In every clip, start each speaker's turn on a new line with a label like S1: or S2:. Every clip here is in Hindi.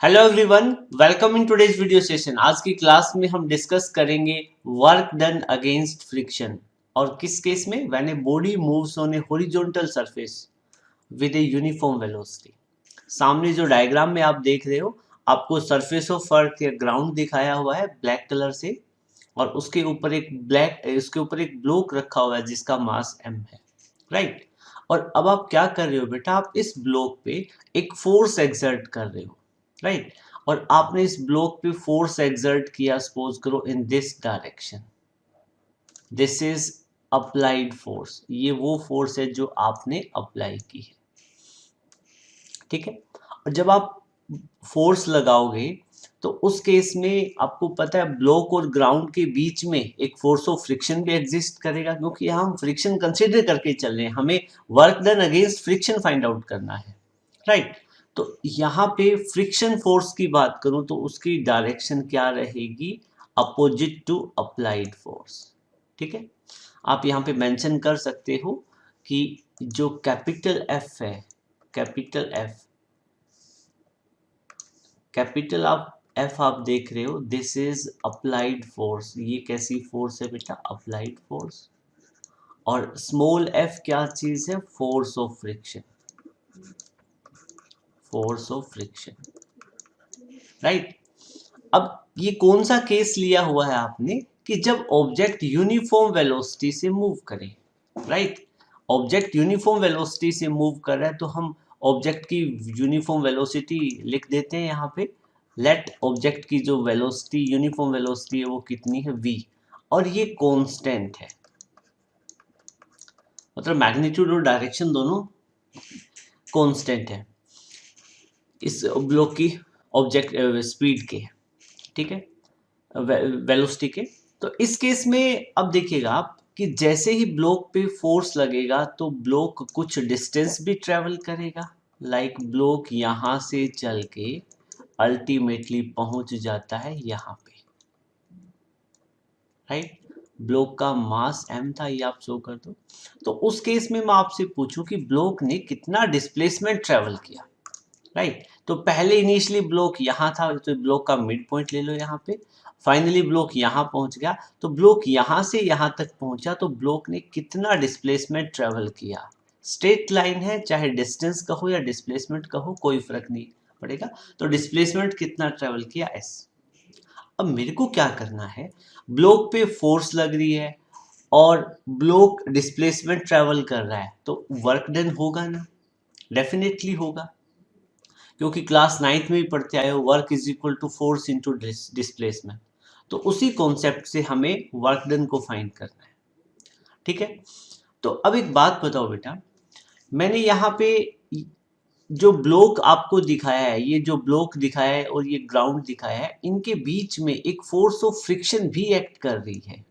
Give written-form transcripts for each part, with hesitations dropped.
S1: Hello everyone, welcome in today's video session. आज की क्लास में हम डिस्कस करेंगे वर्क डन अगेंस्ट फ्रिक्शन। और किस केस में? When a body moves on A horizontal surface with a uniform velocity. सामने जो डायग्राम में आप देख रहे हो, आपको सरफेस ऑफ अर्थ या ग्राउंड दिखाया हुआ है ब्लैक कलर से, और उसके ऊपर एक ब्लॉक रखा हुआ है जिसका मास m है, राइट। और अब आप क्या कर रहे हो बेटा, आप इस ब्लॉक पे एक फोर्स एक्सर्ट कर रहे हो, राइट। और आपने इस ब्लॉक पे फोर्स एक्सर्ट किया, सपोज करो in this direction. This is applied force. ये वो फोर्स है जो आपने अप्लाई की है, ठीक है। और जब आप फोर्स लगाओगे तो उस केस में आपको पता है ब्लॉक और ग्राउंड के बीच में एक फोर्स ऑफ फ्रिक्शन भी एग्जिस्ट करेगा, क्योंकि यहाँ हम फ्रिक्शन कंसीडर करके चल रहे हैं, हमें work done against friction find out करना है, राइट। तो यहाँ पे फ्रिक्शन फोर्स की बात करूं तो उसकी डायरेक्शन क्या रहेगी? अपोजिट टू अप्लाइड फोर्स, ठीक है। आप यहाँ पे मेंशन कर सकते हो कि जो कैपिटल एफ है, कैपिटल एफ आप देख रहे हो, दिस इज अप्लाइड फोर्स। ये कैसी फोर्स है बेटा? Applied force. और स्मॉल एफ क्या चीज है? Force of friction, right. अब ये कौन सा केस लिया हुआ है आपने कि जब ऑब्जेक्ट यूनिफॉर्म वेलोसिटी से मूव करे, राइट। ऑब्जेक्ट यूनिफॉर्म वेलोसिटी से मूव कर रहा है तो हम ऑब्जेक्ट की यूनिफॉर्म वेलोसिटी लिख देते हैं यहाँ पे। लेट ऑब्जेक्ट की जो वेलोसिटी, यूनिफॉर्म वेलोसिटी है, वो कितनी है? v। और ये कांस्टेंट है, मतलब मैग्नीट्यूड और डायरेक्शन दोनों कांस्टेंट है इस ब्लॉक की ऑब्जेक्ट स्पीड के, ठीक है, वेलोसिटी के। तो इस केस में अब देखिएगा आप कि जैसे ही ब्लॉक पे फोर्स लगेगा तो ब्लॉक कुछ डिस्टेंस भी ट्रेवल करेगा। लाइक ब्लॉक यहाँ से चल के अल्टीमेटली पहुंच जाता है यहाँ पे, राइट। ब्लॉक का मास m था, ये आप शो कर दो। तो उस केस में मैं आपसे पूछूं कि ब्लॉक ने कितना डिस्प्लेसमेंट ट्रेवल किया, राइट। तो पहले इनिशियली ब्लॉक यहाँ था, तो ब्लॉक का मिड पॉइंट ले लो यहाँ पे। फाइनली ब्लॉक यहाँ पहुंच गया, तो ब्लॉक यहाँ से यहाँ तक पहुंचा, तो ब्लॉक ने कितना डिस्प्लेसमेंट ट्रेवल किया? स्ट्रेट लाइन है, चाहे डिस्टेंस कहो या डिस्प्लेसमेंट कहो, कोई फर्क नहीं पड़ेगा। तो डिस्प्लेसमेंट कितना ट्रेवल किया? s। अब मेरे को क्या करना है, ब्लॉक पे फोर्स लग रही है और ब्लॉक डिस्प्लेसमेंट ट्रेवल कर रहा है, तो वर्क डन होगा ना? डेफिनेटली होगा, क्योंकि क्लास 9th में भी पढ़ते आए हो, work is equal to force into displacement. तो उसी कॉन्सेप्ट से हमें वर्क डन को फाइंड करना है, ठीक है। तो अब एक बात बताओ बेटा, मैंने यहाँ पे जो ब्लॉक आपको दिखाया है, ये जो ब्लॉक दिखाया है और ये ग्राउंड दिखाया है, इनके बीच में एक फोर्स ऑफ फ्रिक्शन भी एक्ट कर रही है,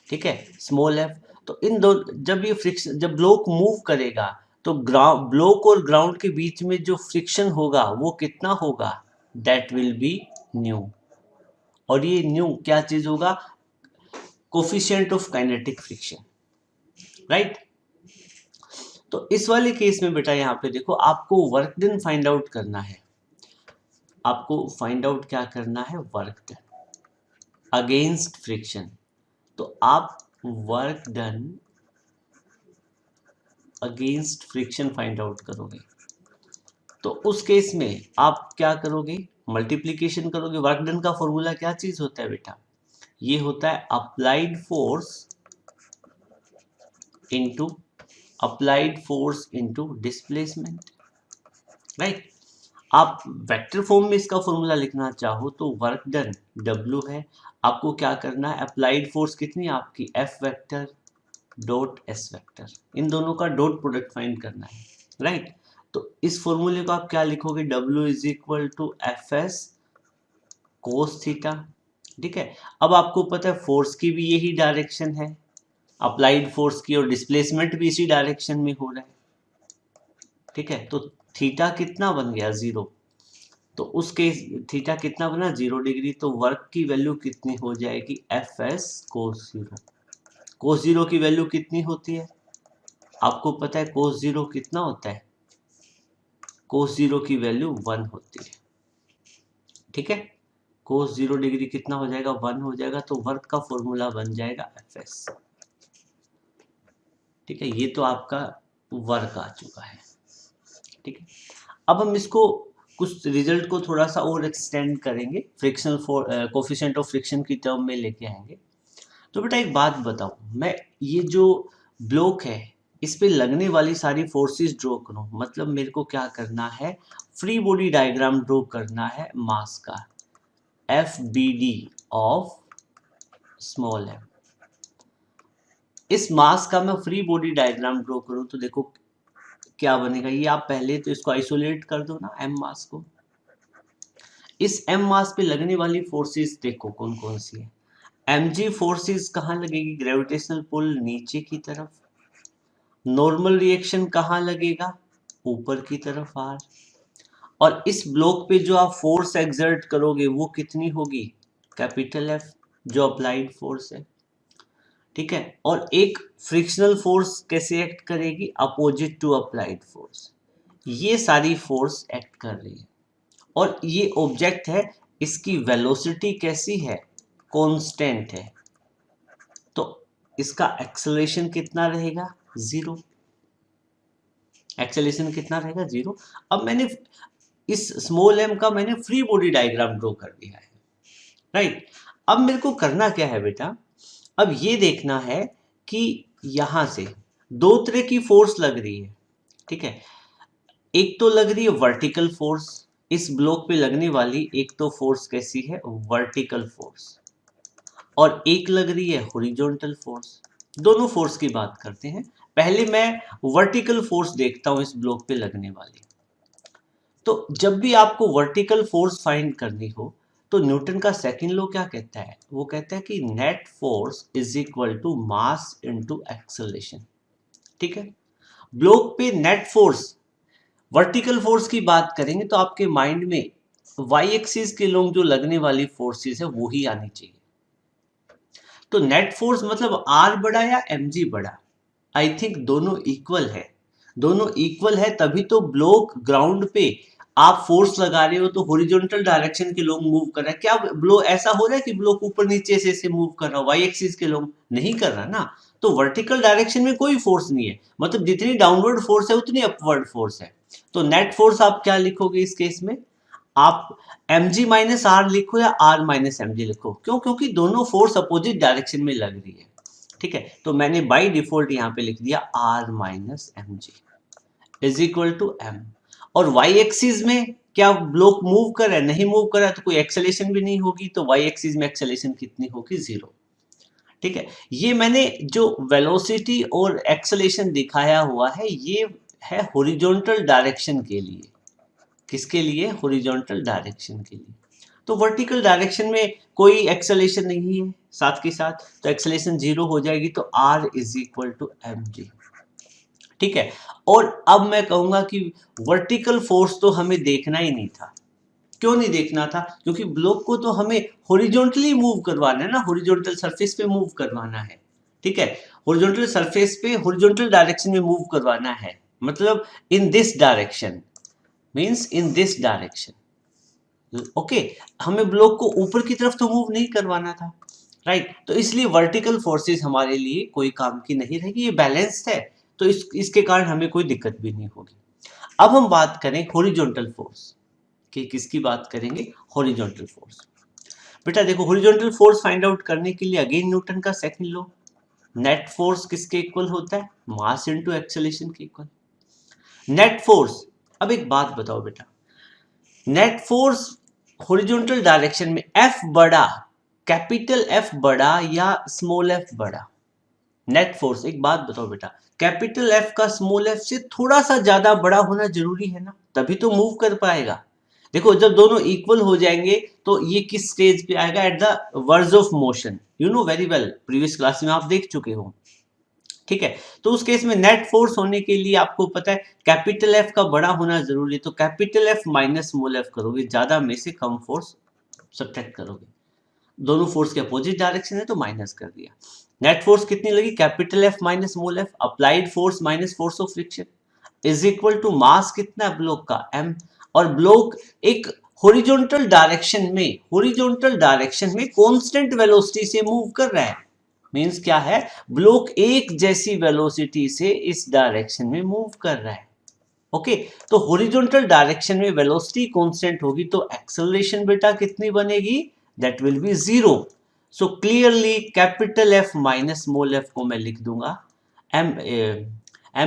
S1: ठीक है, स्मॉल एफ। तो इन दो, जब ये फ्रिक्शन, जब ब्लॉक मूव करेगा तो ब्लॉक और ग्राउंड के बीच में जो फ्रिक्शन होगा वो कितना होगा? That will be new. और ये न्यू क्या चीज होगा? Coefficient of kinetic friction, right. तो इस वाले केस में बेटा यहाँ पे देखो, आपको वर्क डन फाइंड आउट करना है। आपको फाइंड आउट क्या करना है? Work done against friction. तो आप work done against friction find out करोगे, तो उस केस में आप क्या करोगे? मल्टीप्लीकेशन करोगे। वर्क डन का फॉर्मूला क्या चीज होता है बेटा? ये होता है applied force into displacement, right. आप वेक्टर फॉर्म में इसका फॉर्मूला लिखना चाहो तो वर्क डन W है। आपको क्या करना है? अप्लाइड फोर्स कितनी? आपकी F vector dot S vector, इन दोनों का डॉट प्रोडक्ट फाइंड करना है, राइट। तो इस फॉर्मूले को आप क्या लिखोगे? W is equal to F S cos theta, ठीक है। अब आपको पता है फोर्स की भी यही डायरेक्शन है, अप्लाइड फोर्स की, और डिस्प्लेसमेंट भी इसी डायरेक्शन में हो रहा है, ठीक है। तो थीटा कितना बन गया? 0। तो उसके थीटा कितना बना? 0 डिग्री। तो वर्क की वैल्यू कितनी हो जाएगी? एफ एस कोस 0। कोस 0 की वैल्यू कितनी होती है? आपको पता है कोस 0 कितना होता है? कोस 0 की वैल्यू 1 होती है, ठीक है, cos 0 डिग्री कितना हो जाएगा, 1 हो जाएगा, तो वर्क का फॉर्मूला बन जाएगा Fs। ठीक है, ये तो आपका वर्क आ चुका है। ठीक है, अब हम इसको कुछ रिजल्ट को थोड़ा सा और एक्सटेंड करेंगे, फ्रिक्शनल कोफिशिएंट ऑफ फ्रिक्शन की टर्म में लेके आएंगे। तो बेटा एक बात बताओ, मैं ये जो ब्लॉक है इस पे लगने वाली सारी फोर्सेस ड्रॉ करूं, मतलब मेरे को क्या करना है, फ्री बॉडी डायग्राम ड्रॉ करना है मास का, F B D of small m. इस मास का मैं फ्री बॉडी डायग्राम ड्रॉ करूं तो देखो क्या बनेगा, ये आप पहले तो इसको आइसोलेट कर दो ना, एम मास को। इस एम मास पे लगने वाली फोर्सेस देखो कौन कौन सी है। mg फोर्सेस कहाँ लगेगी, ग्रेविटेशनल पुल नीचे की तरफ। नॉर्मल रिएक्शन कहाँ लगेगा, ऊपर की तरफ r। और इस ब्लॉक पे जो आप फोर्स एक्सर्ट करोगे वो कितनी होगी, कैपिटल F, जो अप्लाइड फोर्स है। ठीक है, और एक फ्रिक्शनल फोर्स कैसे एक्ट करेगी, अपोजिट टू अप्लाइड फोर्स। ये सारी फोर्स एक्ट कर रही है और ये ऑब्जेक्ट है, इसकी वेलोसिटी कैसी है, कांस्टेंट है, तो इसका एक्सेलरेशन कितना रहेगा, 0। एक्सेलरेशन कितना रहेगा, 0। अब मैंने इस स्मॉल एम का मैंने फ्री बॉडी डायग्राम ड्रॉ कर दिया है, राइट। अब मेरे को करना क्या है बेटा, अब ये देखना है कि यहां से दो तरह की फोर्स लग रही है। ठीक है, एक तो लग रही है वर्टिकल फोर्स, इस ब्लॉक पे लगने वाली एक तो फोर्स कैसी है, वर्टिकल फोर्स, और एक लग रही है हॉरिजॉन्टल फोर्स। दोनों फोर्स की बात करते हैं। पहले मैं वर्टिकल फोर्स देखता हूं इस ब्लॉक पे लगने वाली। तो जब भी आपको वर्टिकल फोर्स फाइंड करनी हो तो न्यूटन का सेकंड लॉ क्या कहता है, वो कहता है कि net force is equal to mass into acceleration. ठीक है, ब्लॉक पे नेट फोर्स, वर्टिकल फोर्स की बात करेंगे तो आपके माइंड में वाई एक्सिस के लोग जो लगने वाली फोर्सेस है वो ही आनी चाहिए। तो नेट फोर्स मतलब आर बड़ा या एम जी बड़ा, आई थिंक दोनों इक्वल है। दोनों इक्वल है तभी तो ब्लॉक ग्राउंड पे आप फोर्स लगा रहे हो तो हॉरिजॉन्टल डायरेक्शन के लोग मूव कर रहे हैं। क्या ब्लॉक ऐसा हो रहा है कि ब्लॉक ऊपर नीचे से मूव कर रहा है, वाई एक्सिस के लोग नहीं कर रहा ना। तो वर्टिकल डायरेक्शन में कोई फोर्स नहीं है, मतलब जितनी डाउनवर्ड फोर्स है उतनी अपवर्ड फोर्स है। तो नेट फोर्स आप क्या लिखोगे इस केस में, आप mg माइनस आर लिखो या r माइनस एम लिखो, क्यों, क्योंकि दोनों फोर्स अपोजिट डायरेक्शन में लग रही है। ठीक है, तो मैंने बाय डिफॉल्ट यहां पे लिख दिया r minus M g is equal to m। और y एक्सिस में क्या ब्लॉक मूव कर रहा है, नहीं मूव कर रहा है तो कोई एक्सेलेरेशन भी नहीं होगी, तो y एक्सिस में एक्सेलेरेशन कितनी होगी, 0। ठीक है, ये मैंने जो वेलोसिटी और एक्सेलेरेशन दिखाया हुआ है ये है हॉरिजॉन्टल डायरेक्शन के लिए। किसके लिए, हॉरिजॉन्टल डायरेक्शन के लिए। तो वर्टिकल डायरेक्शन में कोई एक्सेलेरेशन नहीं है साथ के साथ, तो एक्सेलेरेशन 0 हो जाएगी, तो r is equal to M g. ठीक है, और अब मैं कहूंगा कि वर्टिकल फोर्स तो हमें देखना ही नहीं था। क्यों नहीं देखना था, क्योंकि ब्लॉक को तो हमें हॉरिजॉन्टली मूव करवाना है ना, हॉरिजॉन्टल सरफेस पे मूव करवाना है। ठीक है, हॉरिजॉन्टल सरफेस पे हॉरिजॉन्टल डायरेक्शन में मूव करवाना है, मतलब in this direction, means in this direction. Okay, हमें ब्लॉक को ऊपर की तरफ तो मूव नहीं करवाना था, राइट। तो इसलिए वर्टिकल फोर्सेस हमारे लिए कोई काम की नहीं रहेगी, ये बैलेंस्ड है, तो इसके कारण हमें कोई दिक्कत भी नहीं होगी। अब हम बात करें हॉरिजॉन्टल फोर्स कि किसकी बात करेंगे, हॉरिजॉन्टल फोर्स। बेटा देखो, हॉरिजॉन्टल फोर्स फाइंड आउट करने के लिए अगेन न्यूटन का सेकंड लॉ, नेट फोर्स किसके इक्वल होता है, मास इनटू एक्सेलरेशन के इक्वल। नेट फोर्स, अब एक बात बताओ बेटा, नेट फोर्स हॉरिजॉन्टल डायरेक्शन में F बड़ा, कैपिटल F बड़ा या स्मॉल f बड़ा, नेट फोर्स, एक बात बताओ बेटा, कैपिटल F का स्मॉल f से थोड़ा सा ज्यादा बड़ा होना जरूरी है ना, तभी तो मूव कर पाएगा। देखो जब दोनों इक्वल हो जाएंगे तो ये किस स्टेज पे आएगा, at the verge of motion, you know very well, previous class में आप देख चुके हो। ठीक है, तो उस केस में नेट फोर्स होने के लिए आपको पता है कैपिटल F का बड़ा होना जरूरी है, तो capital F minus small f करोगे, ज्यादा में से कम फोर्स सब्ट्रैक्ट करोगे, दोनों फोर्स के अपोजिट डायरेक्शन है तो माइनस कर दिया। नेट फोर्स कितनी लगी, capital F minus small f, applied force minus force of friction is equal to mass कितना है ब्लॉक का, m, और ब्लॉक एक हॉरिजॉन्टल डायरेक्शन में कांस्टेंट वेलोसिटी से मूव कर रहा है। मींस क्या है, ब्लॉक एक जैसी वेलोसिटी से इस डायरेक्शन में मूव कर रहा है। ओके, तो हॉरिजॉन्टल डायरेक्शन में वेलोसिटी कांस्टेंट होगी तो एक्सेलरेशन बेटा कितनी बनेगी, that will be 0। So clearly capital F minus small F को मैं लिख दूंगा m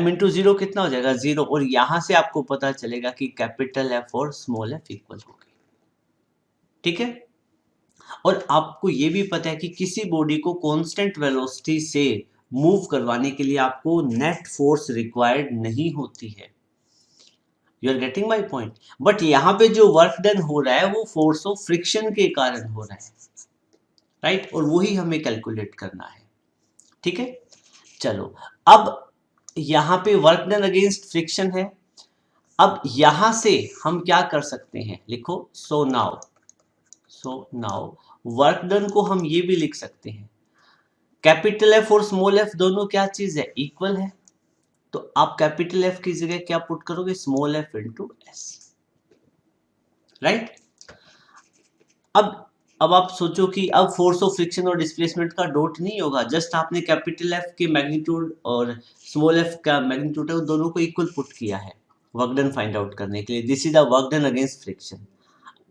S1: इंटू 0 कितना हो जाएगा 0, और यहां से आपको पता चलेगा कि कैपिटल एफ और स्मॉल एफ इक्वल हो गए। ठीक है, और आपको ये भी पता है कि किसी बॉडी को कांस्टेंट वेलोसिटी से मूव करवाने के लिए आपको नेट फोर्स रिक्वायर्ड नहीं होती है। You are getting my point. But यहाँ पे जो वर्क डन हो रहा है वो फोर्स ऑफ फ्रिक्शन के कारण हो रहा है, राइट, और वही हमें कैलकुलेट करना है। ठीक है, चलो अब यहाँ पे वर्क डन अगेंस्ट फ्रिक्शन है। अब यहां से हम क्या कर सकते हैं, लिखो सो नाउ वर्क डन को हम ये भी लिख सकते हैं, कैपिटल एफ और स्मॉल एफ दोनों क्या चीज है, इक्वल है। तो आप कैपिटल एफ की जगह क्या पुट करोगे, small F into S, right. अब आप सोचो कि अब फोर्स ऑफ फ्रिक्शन और डिस्प्लेसमेंट का डॉट नहीं होगा, जस्ट आपने कैपिटल एफ के मैग्नीट्यूड और स्मॉल एफ का मैग्नीट्यूड है वो दोनों को इक्वल पुट किया है वर्क डन फाइंड आउट करने के लिए। This is the work done against friction.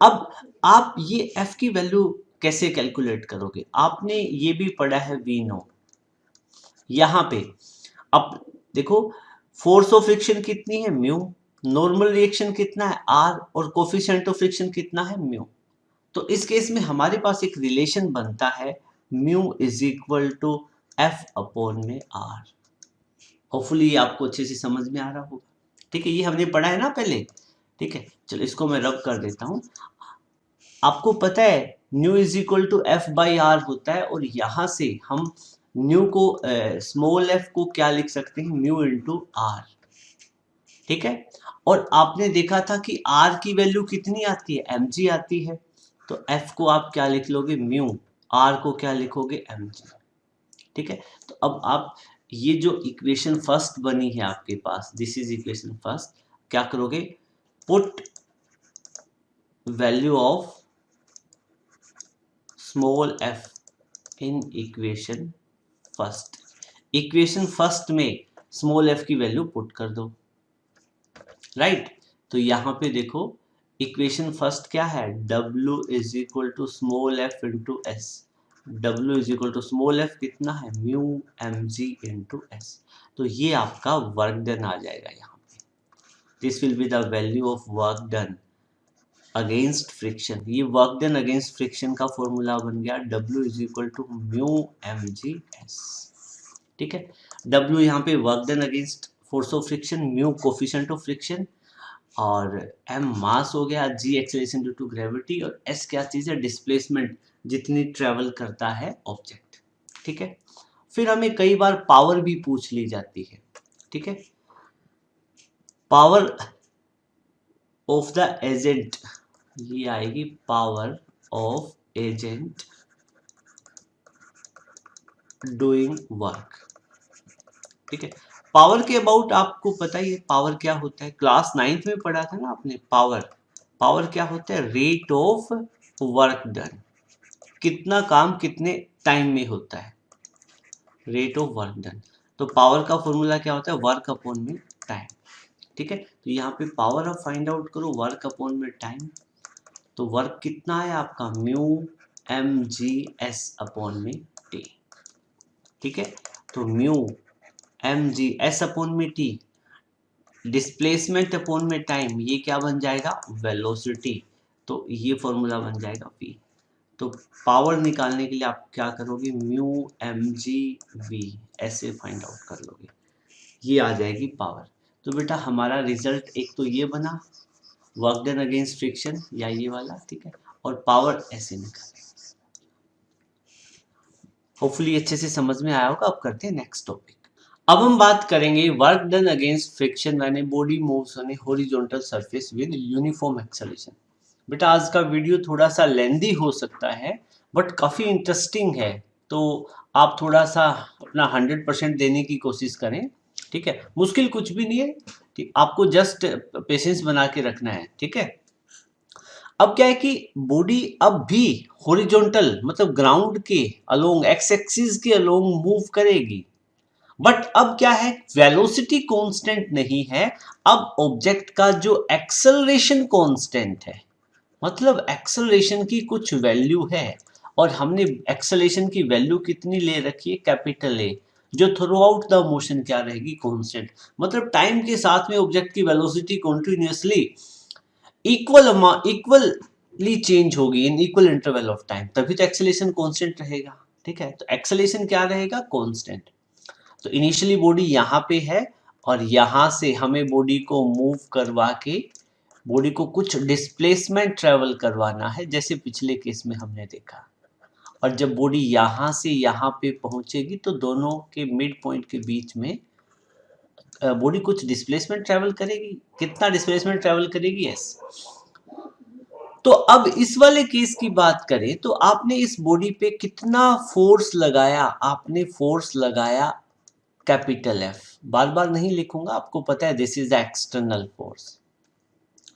S1: अब आप ये एफ की वैल्यू कैसे कैलकुलेट करोगे, आपने ये भी पढ़ा है वी नो। यहां पे अब देखो फोर्स ऑफ फ्रिक्शन कितनी है म्यू, नॉर्मल रिएक्शन कितना है आर, और कोफिशिएंट ऑफ फ्रिक्शन कितना है म्यू। तो इस केस में हमारे पास एक रिलेशन बनता है mu is equal to F upon में आर। होपफुली आपको अच्छे से समझ में आ रहा होगा। ठीक है, ये हमने पढ़ा है ना पहले। ठीक है, चलो इसको मैं रब कर देता हूं। आपको पता है mu is equal to F by R होता है, और यहां से हम न्यू को स्मॉल एफ को क्या लिख सकते हैं, म्यू इंटू आर। ठीक है, और आपने देखा था कि आर की वैल्यू कितनी आती है, एम जी आती है। तो एफ को आप क्या लिख लोगे, म्यू, आर को क्या लिखोगे, एम जी। ठीक है, तो अब आप ये जो इक्वेशन फर्स्ट बनी है आपके पास, दिस इज इक्वेशन फर्स्ट, क्या करोगे, put value of small F in equation first. Equation first में स्मॉल एफ की वैल्यू पुट कर दो, राइट। तो यहां पे देखो इक्वेशन फर्स्ट क्या है, W is equal to small F into S. W is equal to small F कितना है, mu M g into S. तो ये आपका वर्क डन आ जाएगा यहाँ पे। This will be the value of work done against friction. ये वर्क डन अगेंस्ट फ्रिक्शन का फॉर्मूला बन गया W is equal to mu M g s. ठीक है, W यहाँ पे work done against force of friction, mu coefficient of friction, और m मास हो गया, g acceleration due to gravity, और s क्या चीज है, डिस्प्लेसमेंट, जितनी ट्रेवल करता है ऑब्जेक्ट। ठीक है, फिर हमें कई बार पावर भी पूछ ली जाती है। ठीक है, पावर ऑफ द एजेंट, ये आएगी power of agent doing work. ठीक है, पावर के अबाउट आपको पता ही है पावर क्या होता है, क्लास 9th में पढ़ा था ना आपने। पावर क्या होता है, रेट ऑफ वर्क डन, कितना काम कितने टाइम में होता है, रेट ऑफ वर्क डन। तो पावर का फॉर्मूला क्या होता है, वर्क अपॉन में टाइम। ठीक है, तो यहाँ पे पावर अब फाइंड आउट करो, वर्क अपॉन में टाइम। तो वर्क कितना है आपका, mu M g s upon में टी। ठीक है, तो mu M g s upon में टी, डिस्प्लेसमेंट अपॉन में टाइम, ये क्या बन जाएगा, वेलोसिटी। तो ये फॉर्मूला बन जाएगा V। तो पावर निकालने के लिए आप क्या करोगे, म्यू एम जी वी ऐसे फाइंड आउट कर लोगे, ये आ जाएगी पावर। तो बेटा हमारा रिजल्ट एक तो ये बना वर्क डन अगेंस्ट फ्रिक्शन, या ये वाला। ठीक है, और पावर ऐसे निकाले। होपफुली अच्छे से समझ में आया होगा। अब करते हैं नेक्स्ट टॉपिक। अब हम बात करेंगे work done against friction when a body moves on A horizontal surface with uniform acceleration. बेटा आज का वीडियो थोड़ा सा लेंदी हो सकता है, बट काफ़ी इंटरेस्टिंग है, तो आप थोड़ा सा अपना 100% देने की कोशिश करें। ठीक है, मुश्किल कुछ भी नहीं है, ठीक, आपको जस्ट पेशेंस बना के रखना है। ठीक है, अब क्या है कि बॉडी अब भी हॉरिजॉन्टल मतलब ग्राउंड के अलोंग एक्स एक्सिस के अलोंग मूव करेगी, बट अब क्या है, वेलोसिटी कांस्टेंट नहीं है, अब ऑब्जेक्ट का जो एक्सेलरेशन कांस्टेंट है, मतलब एक्सेलरेशन की कुछ वैल्यू है, और हमने एक्सेलरेशन की वैल्यू कितनी ले रखी है, कैपिटल ए, जो थ्रू आउट द मोशन क्या रहेगी, कांस्टेंट, मतलब टाइम के साथ में ऑब्जेक्ट की वेलोसिटी कंटिन्यूअसली इक्वली चेंज होगी in equal interval of time, तभी तो एक्सेलरेशन कांस्टेंट रहेगा। ठीक है, तो एक्सेलरेशन क्या रहेगा, कांस्टेंट। तो इनिशियली बॉडी यहाँ पे है, और यहाँ से हमें बॉडी को मूव करवा के बॉडी को कुछ डिस्प्लेसमेंट ट्रेवल करवाना है, जैसे पिछले केस में हमने देखा। और जब बॉडी यहाँ से यहाँ पे पहुंचेगी तो दोनों के मिड पॉइंट के बीच में बॉडी कुछ डिस्प्लेसमेंट ट्रेवल करेगी। कितना डिस्प्लेसमेंट ट्रेवल करेगी, यस। तो अब इस वाले केस की बात करें तो आपने इस बॉडी पे कितना फोर्स लगाया, आपने फोर्स लगाया कैपिटल एफ, बार बार नहीं लिखूंगा, आपको पता है this is the external force.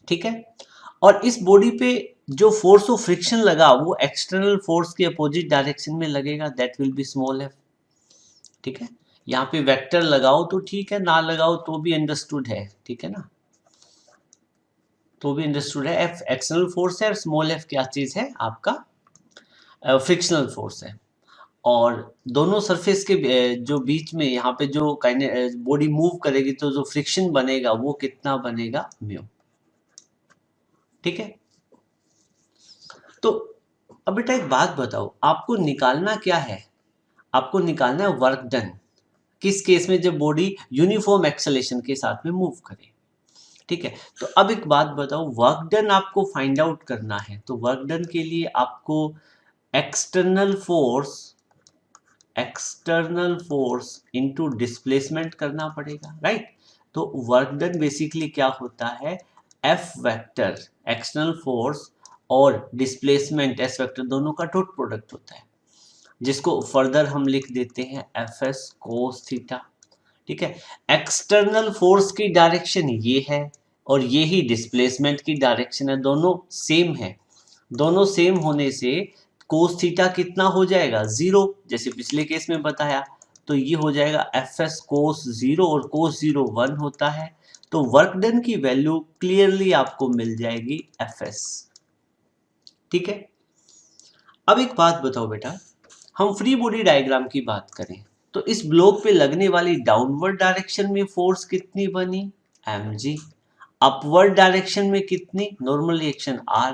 S1: ठीक है, और इस बॉडी पे जो फोर्स ऑफ फ्रिक्शन लगा वो एक्सटर्नल फोर्स के अपोजिट डायरेक्शन में लगेगा, that will be small F. ठीक है, यहाँ पे वेक्टर लगाओ तो ठीक है, ना लगाओ तो भी अंडरस्टूड है। ठीक है ना, तो भी अंडरस्टूड है, एफ एक्सटर्नल फोर्स है और स्मॉल एफ क्या चीज है, आपका फ्रिक्शनल फोर्स है। और दोनों सरफेस के जो बीच में यहाँ पे जो बॉडी मूव करेगी तो जो फ्रिक्शन बनेगा वो कितना बनेगा, म्यू। ठीक है, तो अब बेटा एक बात बताओ, आपको निकालना क्या है, आपको निकालना है वर्क डन, किस केस में, जब बॉडी यूनिफॉर्म एक्सेलेरेशन के साथ में मूव करे। ठीक है, तो अब एक बात बताओ, वर्क डन आपको फाइंड आउट करना है, तो वर्क डन के लिए आपको एक्सटर्नल फोर्स इनटू डिस्प्लेसमेंट करना पड़ेगा, राइट। तो वर्क डन बेसिकली क्या होता है, एफ वेक्टर एक्सटर्नल फोर्स और डिस्प्लेसमेंट एस वेक्टर दोनों का डॉट प्रोडक्ट होता है, जिसको फर्दर हम लिख देते हैं एफ एस कोस थीटा। ठीक है, एक्सटर्नल फोर्स की डायरेक्शन ये है और ये ही डिस्प्लेसमेंट की डायरेक्शन है, दोनों सेम है। दोनों सेम होने से कोस थीटा कितना हो जाएगा, जीरो, जैसे पिछले केस में बताया। तो ये हो जाएगा एफ एस कोस जीरो, और कोस जीरो 1 होता है। तो वर्क डन की वैल्यू क्लियरली आपको मिल जाएगी एफ एस। ठीक है, अब एक बात बताओ बेटा, हम फ्री बॉडी डायग्राम की बात करें तो इस ब्लॉक पे लगने वाली डाउनवर्ड डायरेक्शन में फोर्स कितनी बनी, mg। अपवर्ड डायरेक्शन में कितनी, normal reaction r।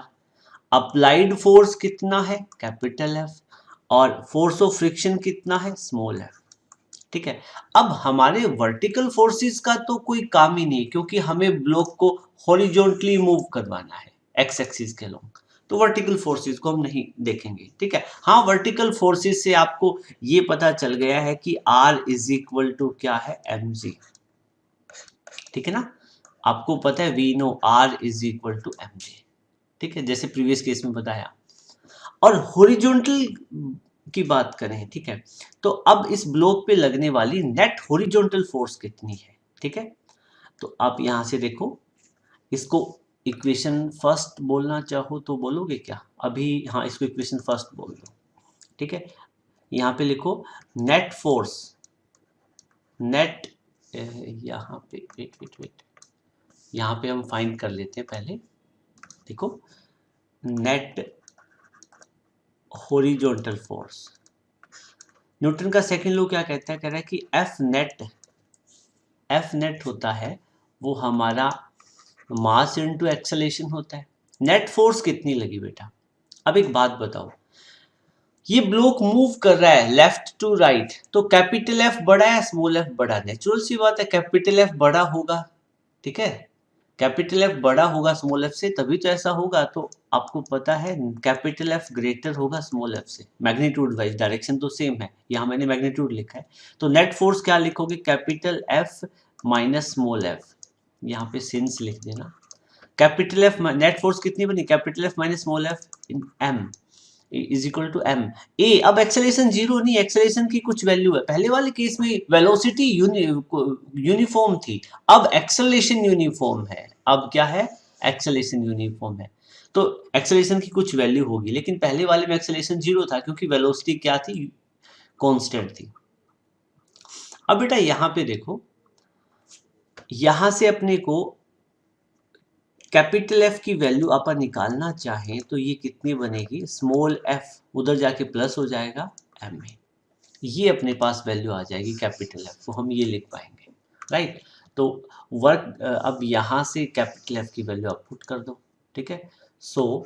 S1: Applied force कितना है, कैपिटल एफ। और फोर्स ऑफ फ्रिक्शन कितना है, स्मॉल एफ। ठीक है, अब हमारे वर्टिकल फोर्सेस का तो कोई काम ही नहीं, क्योंकि हमें ब्लॉक को हॉरिजॉन्टली मूव करवाना है एक्स एक्सिस के लॉन्ग, तो वर्टिकल फोर्सेस को हम नहीं देखेंगे। ठीक है, हाँ, वर्टिकल फोर्सेस से आपको ये पता चल गया है कि R इज इक्वल टू क्या है, mg। ठीक है ना, आपको पता है we know R is equal to mg। ठीक है, जैसे प्रीवियस केस में बताया। और हॉरिजॉन्टल की बात करें, ठीक है, तो अब इस ब्लॉक पे लगने वाली नेट हॉरिजॉन्टल फोर्स कितनी है। ठीक है, तो आप यहां से देखो, इसको इक्वेशन फर्स्ट बोलना चाहो तो बोलोगे क्या अभी, हाँ, इसको इक्वेशन फर्स्ट बोल दो। ठीक है, यहाँ पे लिखो नेट फोर्स, नेट, यहाँ पे वेट, यहाँ पे हम फाइंड कर लेते हैं पहले। देखो, नेट हॉरिजॉन्टल फोर्स, न्यूटन का सेकंड लॉ क्या कहता है, कह रहा है कि एफ नेट होता है वो हमारा मास इनटू एक्सेलरेशन होता है। नेट फोर्स कितनी लगी बेटा, अब एक बात बताओ, ये ब्लॉक मूव कर रहा है लेफ्ट टू राइट, तो कैपिटल एफ बड़ा है, स्मॉल एफ बड़ा, नेचुरल सी बात है, कैपिटल एफ बड़ा होगा। ठीक है, कैपिटल एफ बड़ा होगा स्मॉल एफ से, तभी तो ऐसा होगा। तो आपको पता है कैपिटल एफ ग्रेटर होगा स्मॉल एफ से, मैग्नीट्यूड वाइज, डायरेक्शन तो सेम है, यहाँ मैंने मैग्नीट्यूड लिखा है। तो नेट फोर्स क्या लिखोगे, capital F minus small F, यहाँ पे सिंस लिख देना। कैपिटल एफ नेट फोर्स कितनी बनी, capital F minus small F इन m is equal to M a. अब एक्सेलरेशन जीरो नहीं, एक्सेलरेशन की कुछ वैल्यू है, पहले वाले केस में वेलोसिटी यूनिफॉर्म थी, अब एक्सेलरेशन यूनिफॉर्म है। अब क्या है, एक्सेलरेशन यूनिफॉर्म है। तो एक्सेलरेशन की कुछ वैल्यू होगी, लेकिन पहले वाले में एक्सेलरेशन 0 था क्योंकि वेलोसिटी क्या थी, कांस्टेंट थी। अब बेटा यहाँ पे देखो, यहां से अपने को कैपिटल एफ की वैल्यू अपन निकालना चाहें तो ये कितनी बनेगी, स्मॉल एफ उधर जाके प्लस हो जाएगा एम में, ये अपने पास वैल्यू आ जाएगी कैपिटल एफ, तो हम ये लिख पाएंगे, राइट। तो वर्क अब यहाँ से कैपिटल एफ की वैल्यू आप पुट कर दो, ठीक है। सो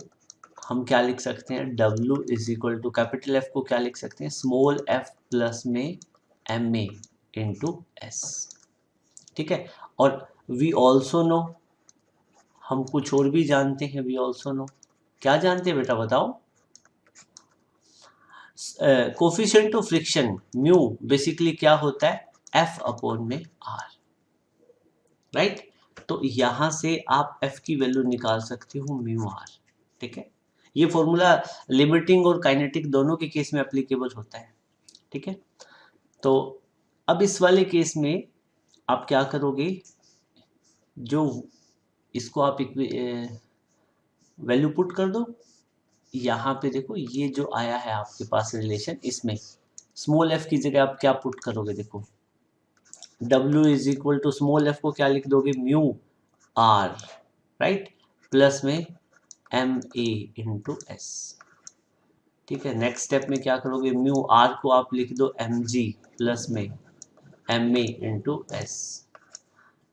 S1: हम क्या लिख सकते हैं, W is equal to capital F को क्या लिख सकते हैं, स्मॉल एफ प्लस में एम ए इंटू एस, ठीक है। और वी ऑल्सो नो, हम कुछ और भी जानते हैं, वी ऑल्सो नो, क्या जानते हैं बेटा बताओ, coefficient of friction mu basically क्या होता है, एफ अपॉन में आर, राइट। तो यहां से आप एफ की वैल्यू निकाल सकते हो म्यू आर, ठीक है। ये फॉर्मूला लिमिटिंग और काइनेटिक दोनों के केस में एप्लीकेबल होता है, ठीक है। तो अब इस वाले केस में आप क्या करोगे, जो इसको आप वैल्यू पुट कर दो, यहाँ पे देखो ये जो आया है आपके पास रिलेशन, इसमें स्मॉल एफ की जगह आप क्या पुट करोगे, देखो W is equal to small F को क्या लिख दोगे, म्यू आर, राइट, प्लस में एम ए इंटू एस, ठीक है। नेक्स्ट स्टेप में क्या करोगे, म्यू आर को आप लिख दो एम जी प्लस में एम ए इंटू एस,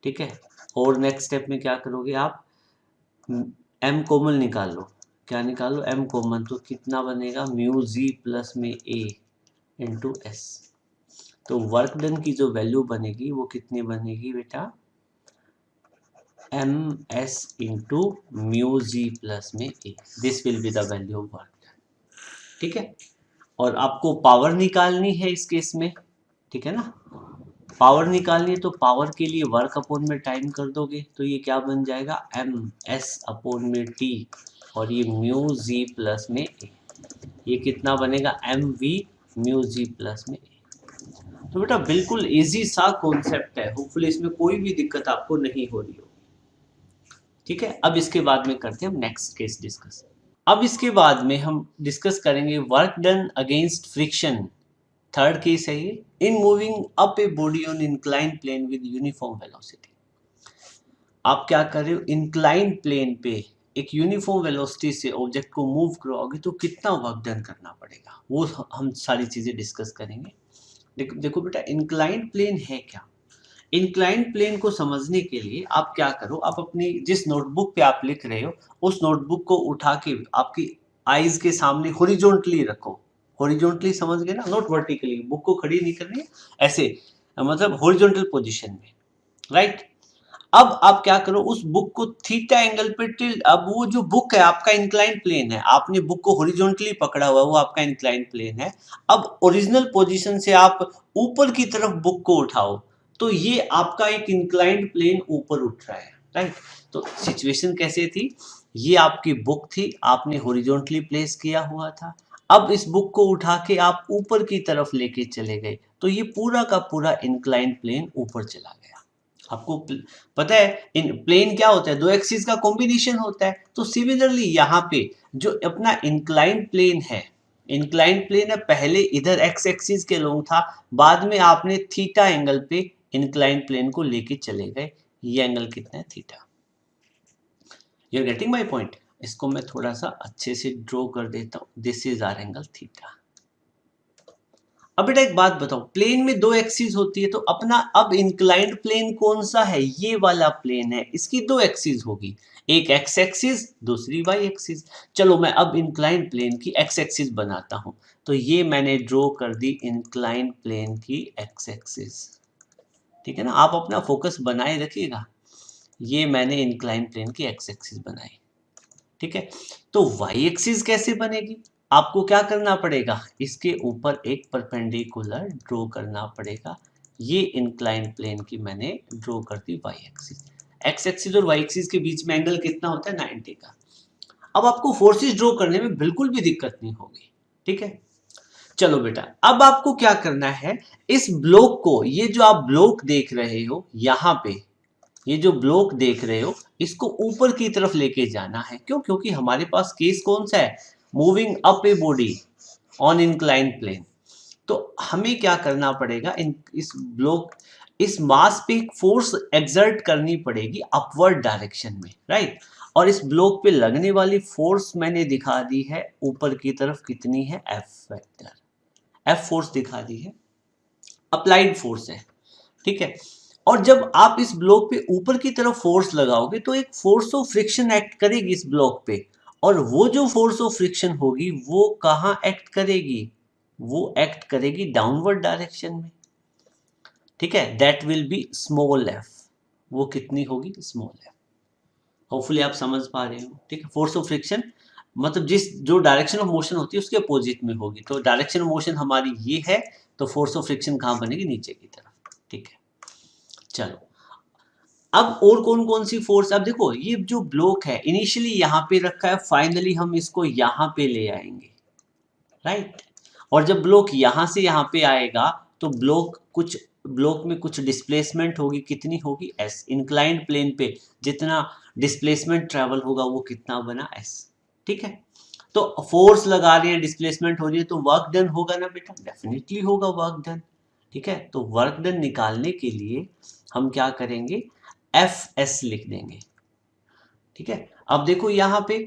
S1: ठीक है। और नेक्स्ट स्टेप में क्या करोगे आप, एम कॉमन निकाल लो, क्या निकालो, एम कॉमन, तो कितना बनेगा, म्यू जी प्लस में ए इंटू एस। तो वर्क डन की जो वैल्यू बनेगी वो कितनी बनेगी बेटा, एम एस इंटू म्यू जी प्लस में A, this will be the value of work done, ठीक है। और आपको पावर निकालनी है इस केस में, ठीक है ना, पावर निकालनी है तो पावर के लिए वर्क अपॉन में टाइम कर दोगे, तो ये क्या बन जाएगा, एम एस अपॉन में टी, और ये म्यू जी प्लस में ए, ये कितना बनेगा, एम वी म्यू जी प्लस में ए। तो बेटा बिल्कुल इजी सा कॉन्सेप्ट है, होपफुली इसमें कोई भी दिक्कत आपको नहीं हो रही होगी, ठीक है। अब इसके बाद में करते हैं हम नेक्स्ट केस डिस्कस। अब इसके बाद में हम डिस्कस करेंगे work done against friction, third case है ये, in moving up a body on incline plane with uniform velocity. आप क्या कर रहे हो, इंक्लाइन प्लेन पे एक यूनिफॉर्म वेलोसिटी से ऑब्जेक्ट को मूव कराओगे तो कितना वर्क डन करना पड़ेगा, वो हम सारी चीजें डिस्कस करेंगे। देखो बेटा इंक्लाइन प्लेन है क्या, इंक्लाइन प्लेन को समझने के लिए आप क्या करो, आप अपनी जिस नोटबुक पे आप लिख रहे हो उस नोटबुक को उठा के आपकी आईज के सामने हॉरिजॉन्टली रखो, हॉरिजॉन्टली समझ गए ना, नॉट वर्टिकली, बुक को खड़ी नहीं करनी है, ऐसे मतलब हॉरिजॉन्टल पोजीशन में, राइट। अब आप क्या करो, उस बुक को थीटा एंगल पे टिल्ट, अब वो जो बुक है आपका इंक्लाइन प्लेन है, आपने बुक को हॉरिजॉन्टली पकड़ा हुआ, वो आपका इंक्लाइन प्लेन है। अब ओरिजिनल पोजीशन से आप ऊपर की तरफ बुक को उठाओ तो ये आपका एक इंक्लाइंड प्लेन ऊपर उठ रहा है, राइट। तो सिचुएशन कैसे थी, ये आपकी बुक थी, आपने हॉरिजॉन्टली प्लेस किया हुआ था, अब इस बुक को उठा के आप ऊपर की तरफ लेके चले गए तो ये पूरा का पूरा इंक्लाइंड प्लेन ऊपर चला गया। आपको पता है इन प्लेन क्या होता है, दो एक्सिस का कॉम्बिनेशन होता है। तो सिमिलरली यहाँ पे जो अपना इंक्लाइंड प्लेन है, इंक्लाइंड प्लेन है, पहले इधर एक्स एक्सिस के लोंग था, बाद में आपने थीटा एंगल पे इंक्लाइंड प्लेन को लेके चले गए, ये एंगल कितना है, theta. You are getting my point. इसको मैं थोड़ा सा अच्छे से ड्रॉ कर देता हूं, this is hour angle theta. अब बेटा एक बात बताओ, प्लेन में दो एक्सिस होती है तो अपना अब इंक्लाइंड प्लेन कौन सा है, ये वाला प्लेन है, इसकी दो एक्सिस होगी, एक एक्स एक्सिस दूसरी वाई एक्सिस। चलो मैं अब इंक्लाइंड प्लेन की एक्स एक्सिस बनाता हूं, तो ये मैंने ड्रॉ कर दी इंक्लाइंड प्लेन की एक्स एक्सिस, ठीक है ना, आप अपना फोकस बनाए रखिएगा। ये मैंने इंक्लाइंड प्लेन की एक्स एक्सिस बनाई, ठीक है। तो वाई एक्सिस कैसे बनेगी, आपको क्या करना पड़ेगा, इसके ऊपर एक परपेंडिकुलर ड्रॉ करना पड़ेगा, ये इंक्लाइंड प्लेन की मैंने ड्रॉ कर दी वाई एक्सिस। एक्स एक्सिस और वाई एक्सिस के बीच में एंगल कितना होता है, 90 का। अब आपको फोर्सेस ड्रॉ करने में बिल्कुल भी दिक्कत नहीं होगी, ठीक है। चलो बेटा अब आपको क्या करना है, इस ब्लॉक को, ये जो आप ब्लॉक देख रहे हो यहाँ पे, ये जो ब्लॉक देख रहे हो इसको ऊपर की तरफ लेके जाना है। क्यों? क्योंकि हमारे पास केस कौन सा है? Moving up a body on incline plane. तो हमें क्या करना पड़ेगा? इस ब्लॉक, इस मास पे एक फोर्स एक्सर्ट करनी पड़ेगी अपवर्ड डायरेक्शन में, राइट। और इस ब्लॉक पे लगने वाली फोर्स मैंने दिखा दी है ऊपर की तरफ, कितनी है? एफ वेक्टर, एफ फोर्स दिखा दी है, अप्लाइड फोर्स है, ठीक है। और जब आप इस ब्लॉक पे ऊपर की तरफ फोर्स लगाओगे तो एक फोर्स ऑफ फ्रिक्शन एक्ट करेगी इस ब्लॉक पे, और वो जो फोर्स ऑफ फ्रिक्शन होगी वो कहाँ एक्ट करेगी? वो एक्ट करेगी डाउनवर्ड डायरेक्शन में, ठीक है। That will be small F. वो कितनी होगी? Small F. होपफुली आप समझ पा रहे हो, ठीक है। फोर्स ऑफ फ्रिक्शन मतलब जो डायरेक्शन ऑफ मोशन होती है उसके अपोजिट में होगी। तो डायरेक्शन ऑफ मोशन हमारी ये है, तो फोर्स ऑफ फ्रिक्शन कहाँ बनेगी? नीचे की तरफ, ठीक है। चलो, अब और कौन कौन सी फोर्स? अब देखो ये जो ब्लॉक है इनिशियली यहाँ पे रखा है, फाइनली हम इसको यहाँ पे ले आएंगे, राइट। और जब ब्लॉक यहाँ से यहाँ पे आएगा तो ब्लॉक में कुछ डिस्प्लेसमेंट होगी, कितनी होगी? एस। इंक्लाइंड प्लेन पे जितना डिस्प्लेसमेंट ट्रेवल होगा वो कितना बना? एस, ठीक है। तो फोर्स लगा रहे हैं, डिस्प्लेसमेंट हो रही है, तो वर्क डन होगा ना बेटा? डेफिनेटली होगा वर्क डन, ठीक है। तो वर्क डन निकालने के लिए हम क्या करेंगे? एफ एस लिख देंगे, ठीक है। अब देखो यहाँ पे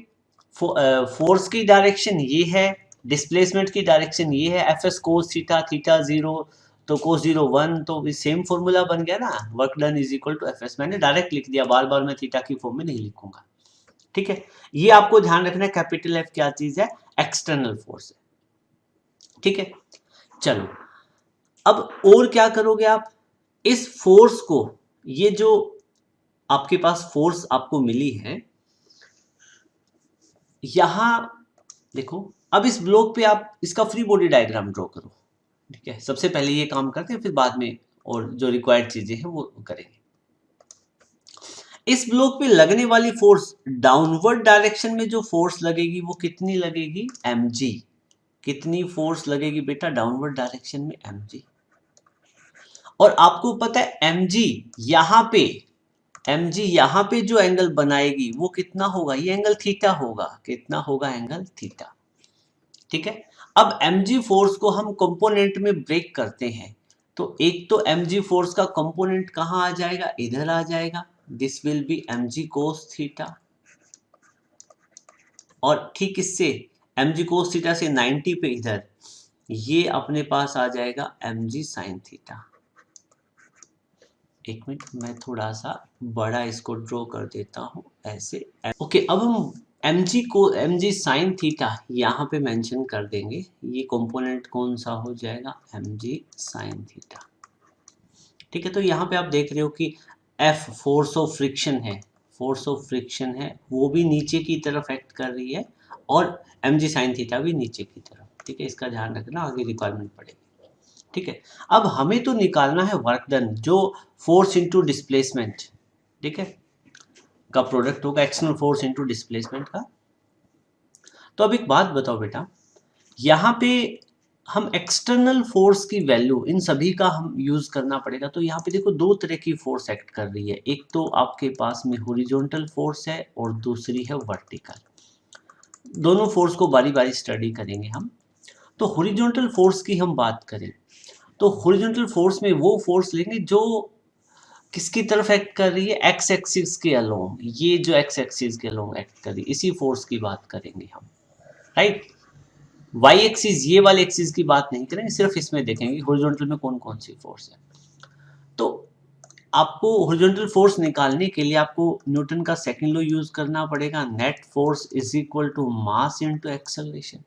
S1: फोर्स की डायरेक्शन ये है, डिस्प्लेसमेंट की डायरेक्शन ये है, F S cos theta, theta 0 तो कोस 0 1, तो सेम फॉर्मूला बन गया ना, work done is equal to F S. मैंने डायरेक्ट लिख दिया, बार बार मैं थीटा की फॉर्म में नहीं लिखूंगा, ठीक है। ये आपको ध्यान रखना है, कैपिटल एफ क्या चीज है? एक्सटर्नल फोर्स है, ठीक है। चलो, अब और क्या करोगे आप? इस फोर्स को, ये जो आपके पास फोर्स आपको मिली है, यहां देखो, अब इस ब्लॉक पे आप इसका फ्री बॉडी डायग्राम ड्रॉ करो, ठीक है। सबसे पहले ये काम करते हैं, फिर बाद में और जो रिक्वायर्ड चीजें हैं वो करेंगे। इस ब्लॉक पे लगने वाली फोर्स, डाउनवर्ड डायरेक्शन में जो फोर्स लगेगी वो कितनी लगेगी? mg। कितनी फोर्स लगेगी बेटा डाउनवर्ड डायरेक्शन में? mg। और आपको पता है mg यहां पे जो एंगल बनाएगी वो कितना होगा? ये एंगल थीटा होगा। कितना होगा? एंगल थीटा, ठीक है। अब mg फोर्स को हम कंपोनेंट में ब्रेक करते हैं, तो एक तो mg फोर्स का कंपोनेंट कहां आ जाएगा? इधर आ जाएगा, this will B mg cos theta. और ठीक इससे mg cos थीटा से 90 पे इधर ये अपने पास आ जाएगा mg sin थीटा। एक मिनट, मैं थोड़ा सा बड़ा इसको ड्रॉ कर देता हूं ऐसे। ओके, अब हम mg sin थीटा यहाँ पे मेंशन कर देंगे। ये कंपोनेंट कौन सा हो जाएगा? mg sin थीटा, ठीक है। तो यहाँ पे आप देख रहे हो कि F फोर्स ऑफ फ्रिक्शन है, वो भी नीचे की तरफ एक्ट कर रही है, और mg sin थीटा भी नीचे की तरफ, ठीक है। इसका ध्यान रखना, आगे रिक्वायरमेंट पड़ेगी, ठीक है। अब हमें तो निकालना है वर्क डन, जो फोर्स इनटू डिस्प्लेसमेंट, ठीक है, का प्रोडक्ट होगा, एक्सटर्नल फोर्स इनटू डिस्प्लेसमेंट का। तो अब एक बात बताओ बेटा, यहाँ पे हम एक्सटर्नल फोर्स की वैल्यू इन सभी का हम यूज करना पड़ेगा। तो यहाँ पे देखो दो तरह की फोर्स एक्ट कर रही है, एक तो आपके पास में हॉरिजॉन्टल फोर्स है और दूसरी है वर्टिकल। दोनों फोर्स को बारी बारी स्टडी करेंगे हम। तो हॉरिजॉन्टल फोर्स की हम बात करें तो हॉरिजॉन्टल फोर्स में वो फोर्स लेंगे जो किसकी तरफ एक्ट कर रही है? एक्स एक्सिस के अलोंग। ये जो एक्स एक्सिस के अलोंग एक्ट कर रही है, इसी फोर्स की बात करेंगे हम, राइट। वाई एक्सिस, ये वाले एक्सिस की बात नहीं करेंगे, सिर्फ इसमें देखेंगे हॉरिजॉन्टल में कौन कौन सी फोर्स है। तो आपको हॉरिजॉन्टल फोर्स निकालने के लिए आपको न्यूटन का सेकंड लॉ यूज करना पड़ेगा, net force is equal to mass into acceleration.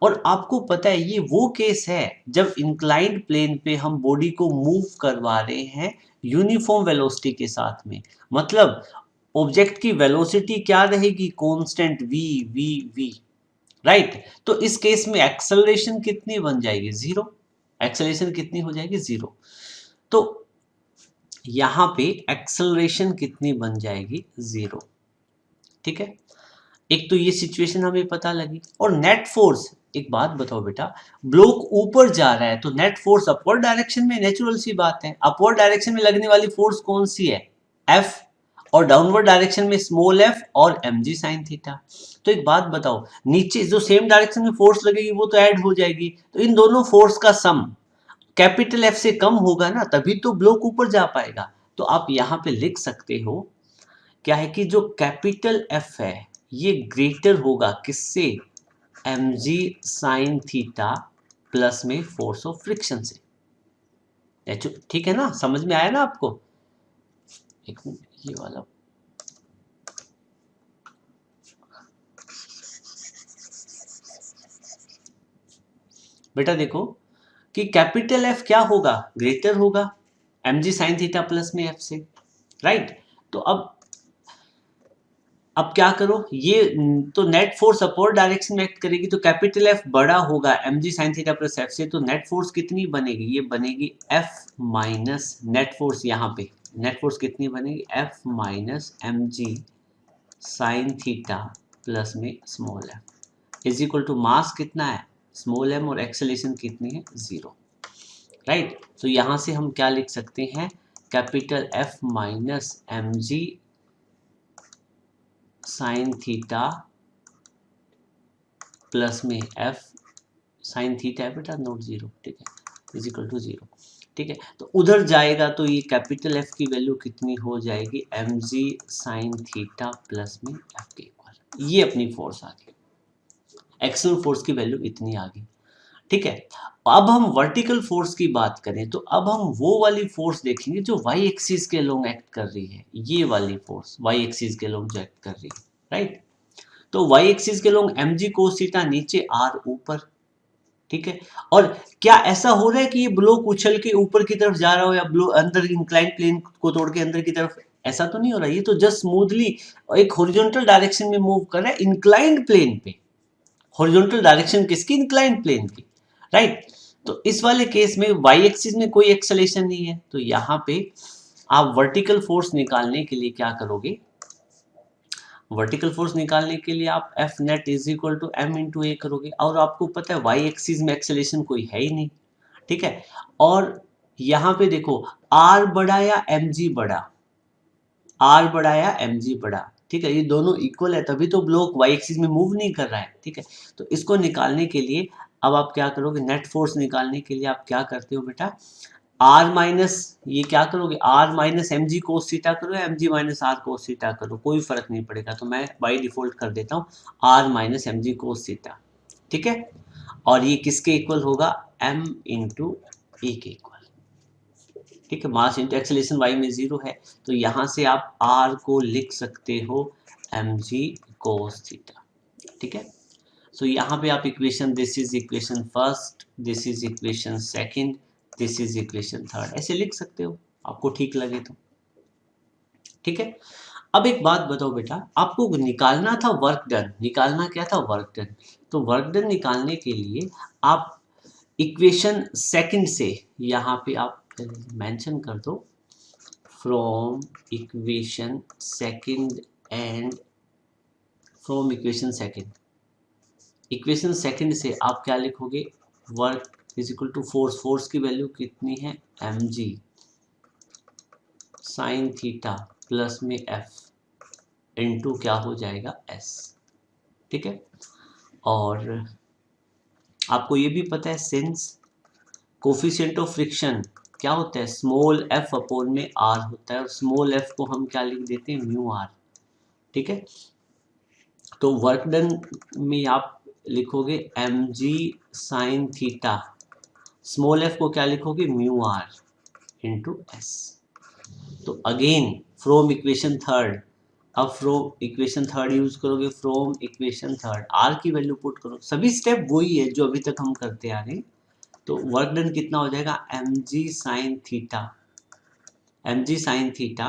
S1: और आपको पता है ये वो केस है जब इंक्लाइंड प्लेन पे हम बॉडी को मूव करवा रहे हैं यूनिफॉर्म वेलोसिटी के साथ में, मतलब ऑब्जेक्ट की वेलोसिटी क्या रहेगी? Constant v v v, right. तो इस केस में एक्सेलरेशन कितनी बन जाएगी? 0। एक्सेलरेशन कितनी हो जाएगी? 0। तो यहां पे एक्सेलरेशन कितनी बन जाएगी? 0, ठीक है। एक तो ये सिचुएशन हमें पता लगी। और नेट फोर्स, एक बात बताओ बेटा, ब्लॉक ऊपर जा रहा है तो नेट फोर्स अपवर्ड डायरेक्शन में, नेचुरल सी बात है, अपवर्ड डायरेक्शन में लगने वाली फोर्स कौन सी है? एफ और डाउनवर्ड डायरेक्शन में स्मॉल एफ और mg साइन थीटा। तो एक बात बताओ, नीचे जो सेम डायरेक्शन में फोर्स लगेगी वो तो ऐड हो जाएगी, तो इन दोनों फोर्स का सम कैपिटल एफ से कम होगा ना, तभी तो ब्लॉक ऊपर जा पाएगा। तो आप यहाँ पे लिख सकते हो क्या है कि जो कैपिटल एफ है ये ग्रेटर होगा किससे, mg साइन थीटा प्लस में फोर्स ऑफ फ्रिक्शन से। ठीक है ना, समझ में आया ना आपको? एक मिनट, ये वाला बेटा देखो कि कैपिटल एफ क्या होगा, ग्रेटर होगा mg साइन थीटा प्लस में एफ से, राइट। तो अब क्या करो, ये तो नेट फोर्स अपवर्ड डायरेक्शन में एक्ट करेगी, तो कैपिटल एफ बड़ा होगा mg sine theta plus F से, तो नेट फोर्स कितनी बनेगी, ये बनेगी एफ माइनस नेट फोर्स, यहाँ पे नेट फोर्स कितनी बनेगी, F minus mg sine theta plus में small F is equal to mass कितना है स्मॉल एम और एक्सेलेरेशन कितनी है 0, राइट। तो यहाँ से हम क्या लिख सकते हैं, capital F minus mg sine theta plus में एफ साइन थीटा है बेटा नॉट 0, ठीक है, इज इक्वल टू 0, ठीक है। तो उधर जाएगा तो ये कैपिटल एफ की वैल्यू कितनी हो जाएगी, mg साइन थीटा प्लस में एफ के इक्वल। ये अपनी फोर्स आ गई, एक्सटर्नल फोर्स की वैल्यू इतनी आ गई, ठीक है। अब हम वर्टिकल फोर्स की बात करें तो अब हम वो वाली फोर्स देखेंगे जो वाई एक्सिस के लोग एक्ट कर रही है, ये वाली फोर्स वाई एक्सिस के लोग जो एक्ट कर रही है, राइट। तो वाई एक्सिस के लोग mg कोस थीटा नीचे आर ऊपर, ठीक है। और क्या ऐसा हो रहा है कि ये ब्लॉक उछल के ऊपर की तरफ जा रहा हो या ब्लॉक अंदर इंक्लाइंड प्लेन को तोड़ के अंदर की तरफ, ऐसा तो नहीं हो रहा, ये तो जस्ट स्मूथली एक हॉरिजॉन्टल डायरेक्शन में मूव कर रहा है इंक्लाइंड प्लेन पे। हॉरिजॉन्टल डायरेक्शन किसकी, इंक्लाइंड प्लेन की, राइट। तो इस वाले केस में वाई एक्सिस में कोई एक्सेलेरेशन नहीं है, तो यहाँ पे आप वर्टिकल फोर्स निकालने के लिए क्या करोगे, वर्टिकल फोर्स निकालने के लिए आप F net is equal to M into A करोगे, और आपको पता है वाई एक्सिस में एक्सेलेरेशन कोई है ही नहीं, ठीक है। और यहाँ पे देखो आर बड़ा या एम जी बड़ा, आर बड़ा या एम जी बड़ा, ठीक है, ये दोनों इक्वल है तभी तो ब्लॉक वाई एक्सिस में मूव नहीं कर रहा है, ठीक है। तो इसको निकालने के लिए अब आप क्या करोगे, नेट फोर्स निकालने के लिए आप क्या करते हो बेटा, आर माइनस ये क्या करोगे, R minus M G cos theta करो या M G minus R cos theta करो, कोई फर्क नहीं पड़ेगा, तो मैं बाई डिफॉल्ट कर देता हूँ R minus M G cos theta, ठीक है। और ये किसके इक्वल होगा, एम इंटू ए के इक्वल, ठीक है। मास इंटू एक्सेलेरेशन वाई में 0 है, तो यहाँ से आप आर को लिख सकते हो एम जी कोस थीटा, ठीक है। सो यहाँ पे आप equation, this is equation first, this is equation second, this is equation third, ऐसे लिख सकते हो आपको ठीक लगे तो, ठीक है। अब एक बात बताओ बेटा, आपको निकालना था वर्क डन, निकालना क्या था, वर्क डन। तो वर्क डन निकालने के लिए आप इक्वेशन सेकंड से यहाँ पे आप मेंशन कर दो, from equation second and from equation second, equation second से आप क्या लिखोगे, work is equal to force, force की वैल्यू कितनी है M G sine theta plus में एफ इंटू क्या हो जाएगा एस, ठीक है। और आपको ये भी पता है सिंस कोफिशिएंट ऑफ फ्रिक्शन क्या होता है, स्मॉल एफ अपोन में आर होता है, और स्मॉल एफ को हम क्या लिख देते हैं, म्यू आर, ठीक है। तो वर्क डन में आप लिखोगे M G sine theta, small F को क्या लिखोगे, म्यू आर इंटू एस। तो अगेन फ्रॉम इक्वेशन थर्ड, अब फ्रॉम इक्वेशन थर्ड यूज करोगे, फ्रॉम इक्वेशन थर्ड आर की वैल्यू पुट करो, सभी स्टेप वही है जो अभी तक हम करते आ रहे हैं। तो वर्क डन कितना हो जाएगा, M G sine theta, M G sine theta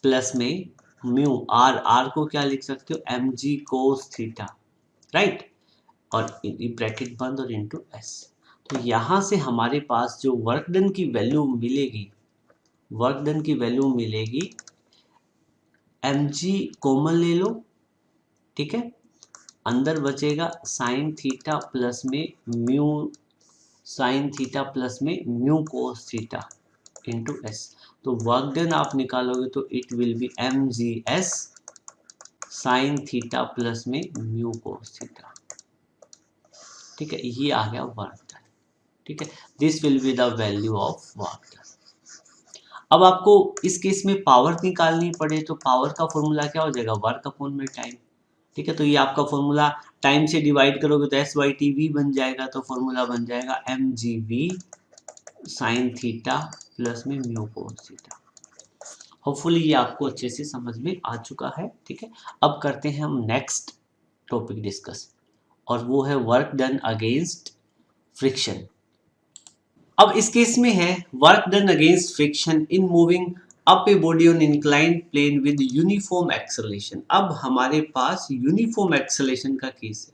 S1: plus में म्यू आर, आर को क्या लिख सकते हो, M G cos theta, right, और ब्रैकेट बंद और इंटू एस। तो यहाँ से हमारे पास जो वर्क डन की वैल्यू मिलेगी, वर्क डन की वैल्यू मिलेगी एम जी कॉमन ले लो, ठीक है, अंदर बचेगा साइन थीटा प्लस में म्यू, साइन थीटा प्लस में mu cos theta into S. तो वर्क डन आप निकालोगे तो it will be mgs sign theta plus में म्यू कोस थीटा। ठीक है, ये आ गया वर्क डन। ठीक है, this will be the value of work done. अब आपको इस केस में पावर निकालनी पड़े तो पावर का फॉर्मूला क्या हो जाएगा, वर्क अपॉन में टाइम। ठीक है, तो ये आपका फॉर्मूला टाइम से डिवाइड करोगे तो एस बाई टी वी बन जाएगा, तो फॉर्मूला बन जाएगा M G V sine theta plus में म्यू कोस थीटा। होपफुली ये आपको अच्छे से समझ में आ चुका है। ठीक है, अब करते हैं हम नेक्स्ट टॉपिक डिस्कस, और वो है वर्क डन अगेंस्ट फ्रिक्शन। अब इस केस में है work done against friction in moving up a body on inclined plane with uniform acceleration. अब हमारे पास यूनिफॉर्म एक्सेलरेशन का केस है,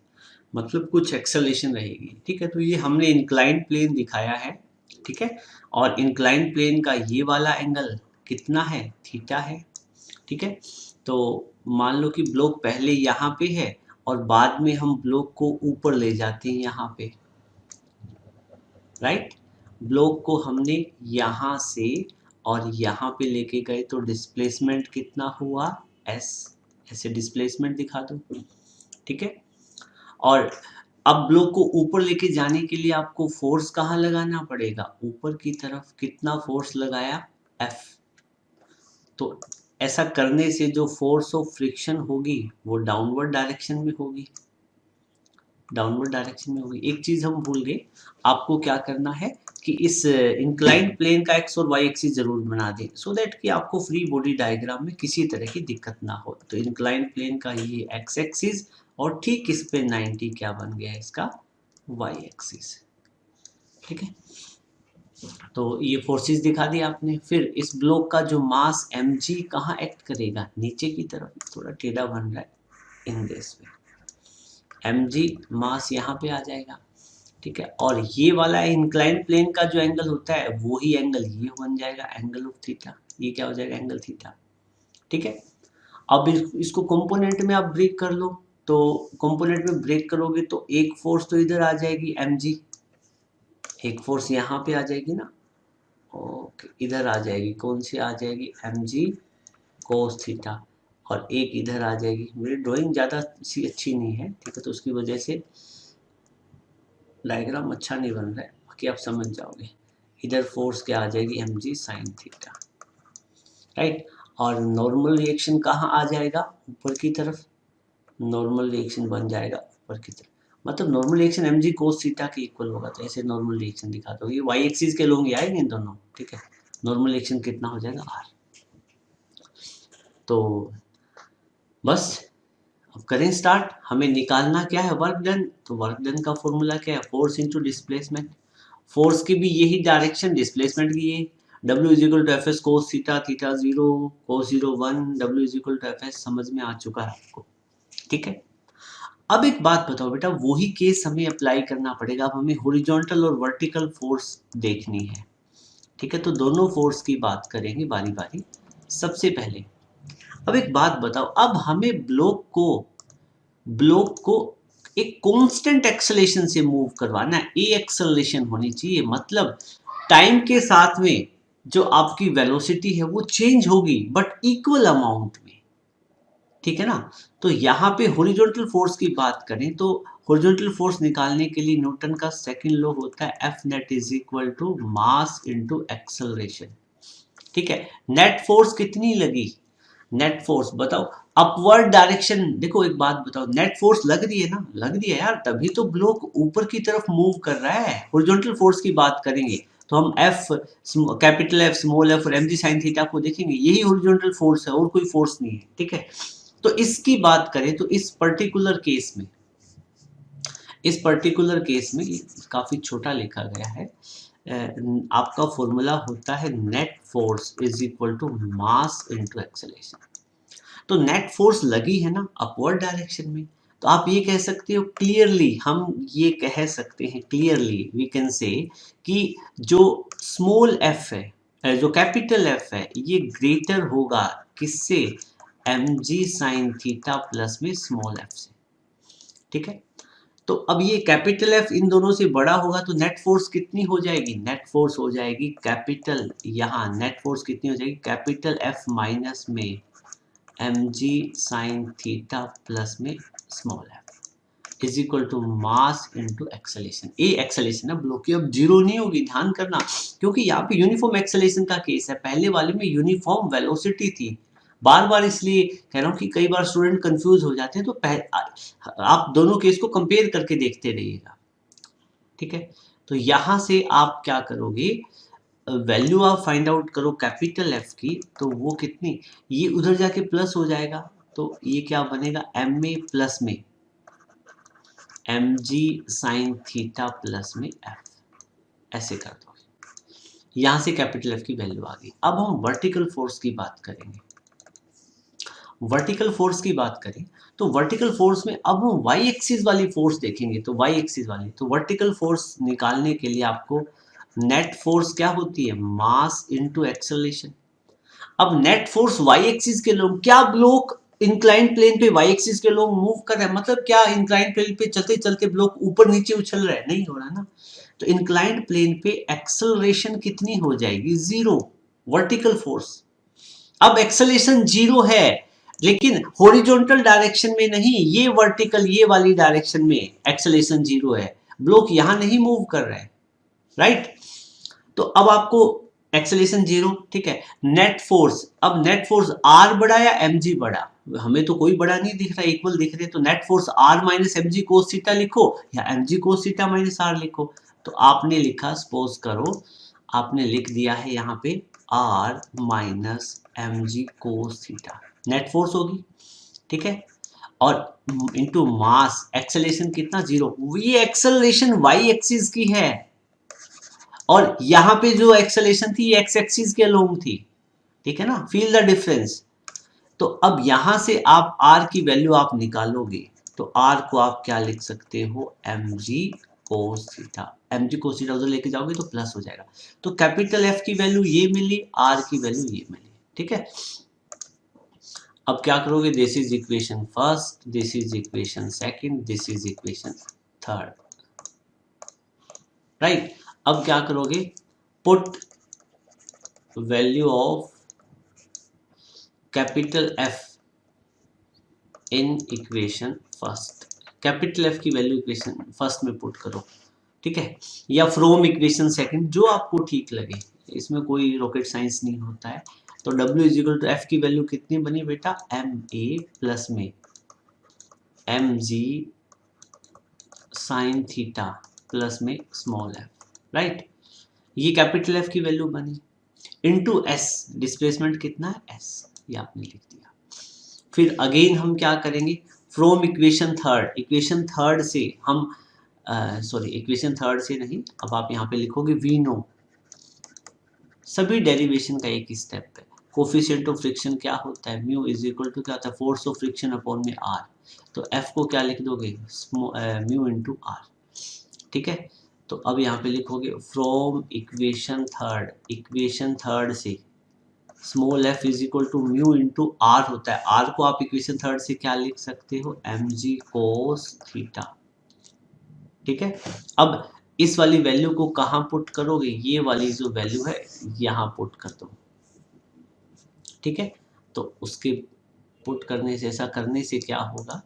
S1: मतलब कुछ एक्सेलरेशन रहेगी। ठीक है, तो ये हमने इंक्लाइंड प्लेन दिखाया है। ठीक है, और इंक्लाइंड प्लेन का ये वाला एंगल कितना है, थीटा है। ठीक है, तो मान लो कि ब्लॉक पहले यहाँ पे है और बाद में हम ब्लॉक को ऊपर ले जाते हैं यहाँ पे, राइट। ब्लॉक को हमने यहाँ से और यहाँ पे लेके गए तो डिस्प्लेसमेंट कितना हुआ, एस। ऐसे डिस्प्लेसमेंट दिखा दो। ठीक है, और अब ब्लॉक को ऊपर लेके जाने के लिए आपको फोर्स कहाँ लगाना पड़ेगा, ऊपर की तरफ। कितना फोर्स लगाया, एफ। तो ऐसा करने से जो फोर्स ऑफ फ्रिक्शन होगी वो डाउनवर्ड डायरेक्शन में होगी, डाउनवर्ड डायरेक्शन में होगी। एक चीज हम भूल गए, आपको क्या करना है कि इस इंक्लाइंड प्लेन का एक्स और वाई एक्सिस जरूर बना दें, सो दैट कि आपको फ्री बॉडी डायग्राम में किसी तरह की दिक्कत ना हो। तो इंक्लाइंड प्लेन का ये एक्स एक्सिस और ठीक इस पे 90 क्या बन गया है इसका, वाई एक्सिस। ठीक है, तो ये फोर्सेस दिखा दी आपने। फिर इस ब्लॉक का जो मास mg कहाँ एक्ट करेगा, नीचे की तरफ, थोड़ा टेढ़ा बन रहा है इन दिस वे। mg मास यहाँ पे आ जाएगा। ठीक है, और ये वाला इंक्लाइंड प्लेन का जो एंगल होता है वो ही एंगल ये बन जाएगा, एंगल ऑफ थीटा। ये क्या हो जाएगा, एंगल थीटा। ठीक है, अब इसको कंपोनेंट में आप ब्रेक कर लो, तो कंपोनेंट में ब्रेक करोगे तो एक फोर्स तो इधर आ जाएगी mg, एक फोर्स यहाँ पे आ जाएगी ना, ओके, इधर आ जाएगी, कौन सी आ जाएगी, mg cos थीटा, और एक इधर आ जाएगी। मेरी ड्राइंग ज़्यादा सी अच्छी नहीं है, ठीक है, तो उसकी वजह से डायग्राम अच्छा नहीं बन रहा है, बाकी आप समझ जाओगे। इधर फोर्स क्या आ जाएगी, mg sin थीटा, राइट। और नॉर्मल रिएक्शन कहाँ आ जाएगा, ऊपर की तरफ। नॉर्मल रिएक्शन बन जाएगा ऊपर की तरफ, मतलब normal reaction mg cos theta के इक्वल होगा। तो ऐसे नॉर्मल रिएक्शन दिखा दो, ये y एक्सिस के लोग आएंगे दोनों। ठीक है, नॉर्मल रिएक्शन कितना हो जाएगा, r। तो बस अब करें स्टार्ट। हमें निकालना क्या है, वर्क डन। तो वर्क डन का फॉर्मूला क्या है, फोर्स इंटू डिस्प्लेसमेंट। फोर्स की भी यही डायरेक्शन, डिस्प्लेसमेंट की ये। W is equal to F S cos theta, theta 0 cos 0 1, W is equal to F S. समझ में आ चुका है आपको, ठीक है। अब एक बात बताओ बेटा, वही केस हमें अप्लाई करना पड़ेगा। अब हमें हॉरिजॉन्टल और वर्टिकल फोर्स देखनी है, ठीक है। तो दोनों फोर्स की बात करेंगे बारी बारी। सबसे पहले अब एक बात बताओ, अब हमें ब्लॉक को एक कांस्टेंट एक्सेलरेशन से मूव करवाना है। ए एक्सेलरेशन होनी चाहिए, मतलब टाइम के साथ में जो आपकी वेलोसिटी है वो चेंज होगी बट इक्वल अमाउंट में, ठीक है ना। तो यहाँ पे हॉरिजॉन्टल फोर्स की बात करें तो हॉरिजॉन्टल फोर्स निकालने के लिए न्यूटन का सेकंड लॉ होता है F net is equal to mass into acceleration. ठीक है, नेट फोर्स कितनी लगी, नेट फोर्स बताओ, अपवर्ड डायरेक्शन। देखो एक बात बताओ, नेट फोर्स लग रही है ना, लग रही है यार, तभी तो ब्लॉक ऊपर की तरफ मूव कर रहा है। हॉरिजॉन्टल फोर्स की बात करेंगे तो हम F, capital F, small F और एम जी साइन थीटा को देखेंगे, यही हॉरिजॉन्टल फोर्स है और कोई फोर्स नहीं है, ठीक है। तो इसकी बात करें तो इस पर्टिकुलर केस में, ये काफी छोटा लिखा गया है। आपका फॉर्मूला होता है net force is equal to mass into acceleration. तो नेट फोर्स लगी है ना अपवर्ड डायरेक्शन में, तो आप ये कह सकते हो क्लियरली, हम ये कह सकते हैं क्लियरली, वी कैन से कि जो स्मॉल एफ है, जो कैपिटल एफ है, ये ग्रेटर होगा किससे, M G sine theta plus में स्मॉल एफ से, ठीक है। तो अब ये कैपिटल एफ इन दोनों से बड़ा होगा तो नेट फोर्स कितनी हो जाएगी, नेट फोर्स हो जाएगी कैपिटल, यहाँ नेट फोर्स कितनी हो जाएगी कैपिटल एफ माइनस में mg साइन थीटा प्लस में small F is equal to mass into acceleration. ये एक्सेलेरेशन है ब्लॉक की, अब जीरो नहीं होगी, ध्यान करना, क्योंकि यहाँ पे यूनिफॉर्म एक्सेलेरेशन का केस है, पहले वाले में यूनिफॉर्म वेलोसिटी थी। बार बार इसलिए कह रहा हूँ कि कई बार स्टूडेंट कंफ्यूज हो जाते हैं, तो आप दोनों केस को कंपेयर करके देखते रहिएगा, ठीक है। तो यहां से आप क्या करोगे, वैल्यू आप फाइंड आउट करो कैपिटल एफ की, तो वो कितनी, ये उधर जाके प्लस हो जाएगा, तो ये क्या बनेगा एम ए प्लस में M G sine theta plus में एफ, ऐसे कर दो। यहां से कैपिटल एफ की वैल्यू आ गई। अब हम वर्टिकल फोर्स की बात करेंगे। वर्टिकल फोर्स की बात करें तो वर्टिकल फोर्स में अब हम वाई एक्सिस वाली फोर्स देखेंगे, तो वाई एक्सिस वाली, तो वर्टिकल फोर्स निकालने के लिए आपको नेट फोर्स क्या होती है, मास इनटू एक्सेलरेशन। अब नेट फोर्स वाई एक्सिस के लोग, क्या ब्लॉक इंक्लाइन प्लेन पे वाई एक्सिस के लोग मूव कर रहे हैं, मतलब क्या इंक्लाइन प्लेन पे चलते चलते ब्लॉक ऊपर नीचे उछल रहा है, नहीं हो रहा ना। तो इंक्लाइंड प्लेन पे एक्सेलरेशन कितनी हो जाएगी, जीरो, वर्टिकल फोर्स। अब एक्सेलरेशन जीरो है, लेकिन हॉरिजॉन्टल डायरेक्शन में नहीं, ये वर्टिकल ये वाली डायरेक्शन में एक्सेलरेशन जीरो है, ब्लॉक यहां नहीं मूव कर रहा है, राइट। तो अब आपको एक्सेलरेशन जीरो, ठीक है। नेट फोर्स, अब नेट फोर्स आर बड़ा या एम जी बड़ा, हमें तो कोई बड़ा नहीं दिख रहा, इक्वल दिख रहे, तो net force R minus M G cos theta लिखो या M G cos theta minus R लिखो। तो आपने लिखा, सपोज करो आपने लिख दिया है यहाँ पे R minus M G cos theta, net force होगी, ठीक है। और इनटू मास, एक्सेलरेशन कितना, जीरो, ये एक्सेलरेशन वाई एक्सिस की है, और यहां पे जो एक्सेलरेशन थी ये एक्स एक्सिस के अलोंग थी, ठीक है ना, फील द डिफरेंस। तो अब यहां से आप आर की वैल्यू आप निकालोगे, तो आर को आप क्या लिख सकते हो, M G cos theta, M G cos theta उधर लेके जाओगे तो प्लस हो जाएगा। तो कैपिटल एफ की वैल्यू ये मिली, आर की वैल्यू ये मिली, ठीक है। अब क्या करोगे, this is equation first, this is equation second, this is equation third, right. अब क्या करोगे, put value of capital F in equation first, capital F की वैल्यू इक्वेशन फर्स्ट में पुट करो, ठीक है, या फ्रॉम इक्वेशन सेकंड, जो आपको ठीक लगे, इसमें कोई रॉकेट साइंस नहीं होता है। तो W is equal to F की वैल्यू कितनी बनी बेटा, एम ए प्लस में M G sine theta plus में स्मॉल एफ, राइट। ये कैपिटल एफ की वैल्यू बनी, इनटू एस, डिस्प्लेसमेंट कितना है एस, ये आपने लिख दिया। फिर अगेन हम क्या करेंगे, from equation third, equation third से हम सॉरी इक्वेशन थर्ड से नहीं, अब आप यहाँ पे लिखोगे वी नो, सभी डेरिवेशन का एक ही स्टेप है। कोफिशिएंट ऑफ फ्रिक्शन क्या होता है, म्यू इज इक्वल टू क्या होता है, फोर्स ऑफ फ्रिक्शन अपॉन में आर, तो एफ को क्या लिख दोगे, म्यू इनटू आर, ठीक है। तो अब यहाँ पे लिखोगे from equation third, equation third से small F is equal to mu into R होता है, आर को आप इक्वेशन थर्ड से क्या लिख सकते हो, एम जी कोस थीटा, ठीक है। अब इस वाली वैल्यू को कहाँ पुट करोगे, ये वाली जो वैल्यू है यहाँ पुट कर दो, ठीक है। तो उसके पुट करने से, ऐसा करने से क्या होगा,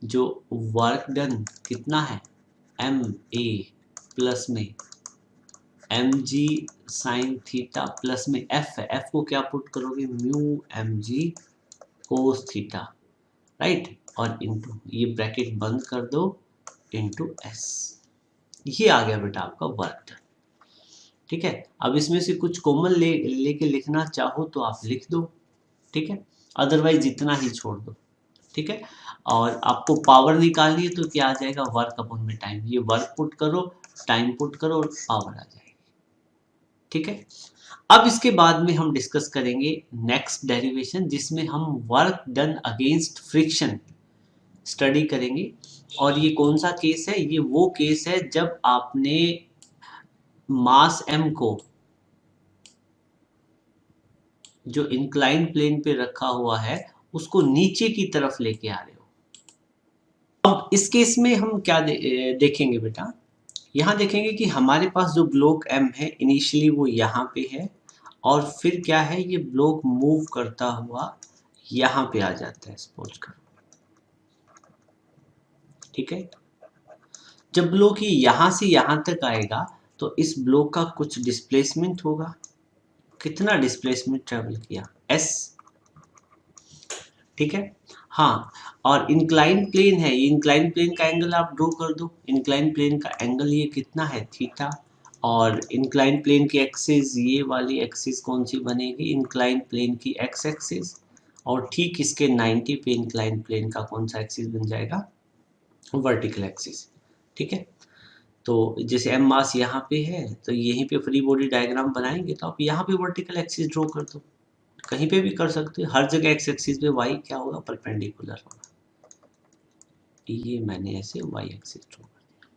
S1: जो वर्क डन कितना है, एम ए प्लस में M G sine theta plus में एफ है, एफ को क्या पुट करोगे, mu M G cos theta, right, और इनटू ये ब्रैकेट बंद कर दो, इनटू एस, ये आ गया बेटा आपका वर्क डन, ठीक है। अब इसमें से कुछ कॉमन लेके लिखना चाहो तो आप लिख दो, ठीक है, अदरवाइज इतना ही छोड़ दो, ठीक है। और आपको पावर निकालनी है तो क्या आ जाएगा, वर्क अपॉन में टाइम, ये वर्क पुट करो, टाइम पुट करो और पावर आ जाएगी, ठीक है। अब इसके बाद में हम डिस्कस करेंगे नेक्स्ट डेरिवेशन, जिसमें हम work done against friction study करेंगे। और ये कौन सा केस है, ये वो केस है जब आपने मास m को जो इंक्लाइन प्लेन पे रखा हुआ है उसको नीचे की तरफ लेके आ रहे हो। अब इस केस में हम क्या देखेंगे बेटा, यहाँ देखेंगे कि हमारे पास जो ब्लॉक M है इनिशियली वो यहाँ पे है, और फिर क्या है, ये ब्लॉक मूव करता हुआ यहाँ पे आ जाता है सपोज करो, ठीक है। जब ब्लॉक ये यहाँ से यहाँ तक आएगा तो इस ब्लॉक का कुछ डिस्प्लेसमेंट होगा। कितना डिस्प्लेसमेंट ट्रेवल किया, S, ठीक है। हाँ, और इंक्लाइन प्लेन है, ये इंक्लाइन प्लेन का एंगल आप ड्रॉ कर दो। इंक्लाइन प्लेन का एंगल ये कितना है, थीटा, और इंक्लाइन प्लेन की एक्सिस, ये वाली एक्सिस कौन सी बनेगी, इंक्लाइन प्लेन की एक्स एक्सिस, और ठीक इसके 90 पे इंक्लाइन प्लेन का कौन सा एक्सिस बन जाएगा, वर्टिकल एक्सिस, ठीक है। तो जैसे एम मास यहाँ पे है तो यहीं पे फ्री बॉडी डायग्राम बनाएंगे, तो आप यहाँ पे वर्टिकल एक्सिस ड्रॉ कर दो, कहीं पे भी कर सकते हो, हर जगह एक्स एक्सिस पे वाई क्या होगा, परपेंडिकुलर होगा। ये मैंने ऐसे वाई एक्सिस ड्रॉ कर दिया,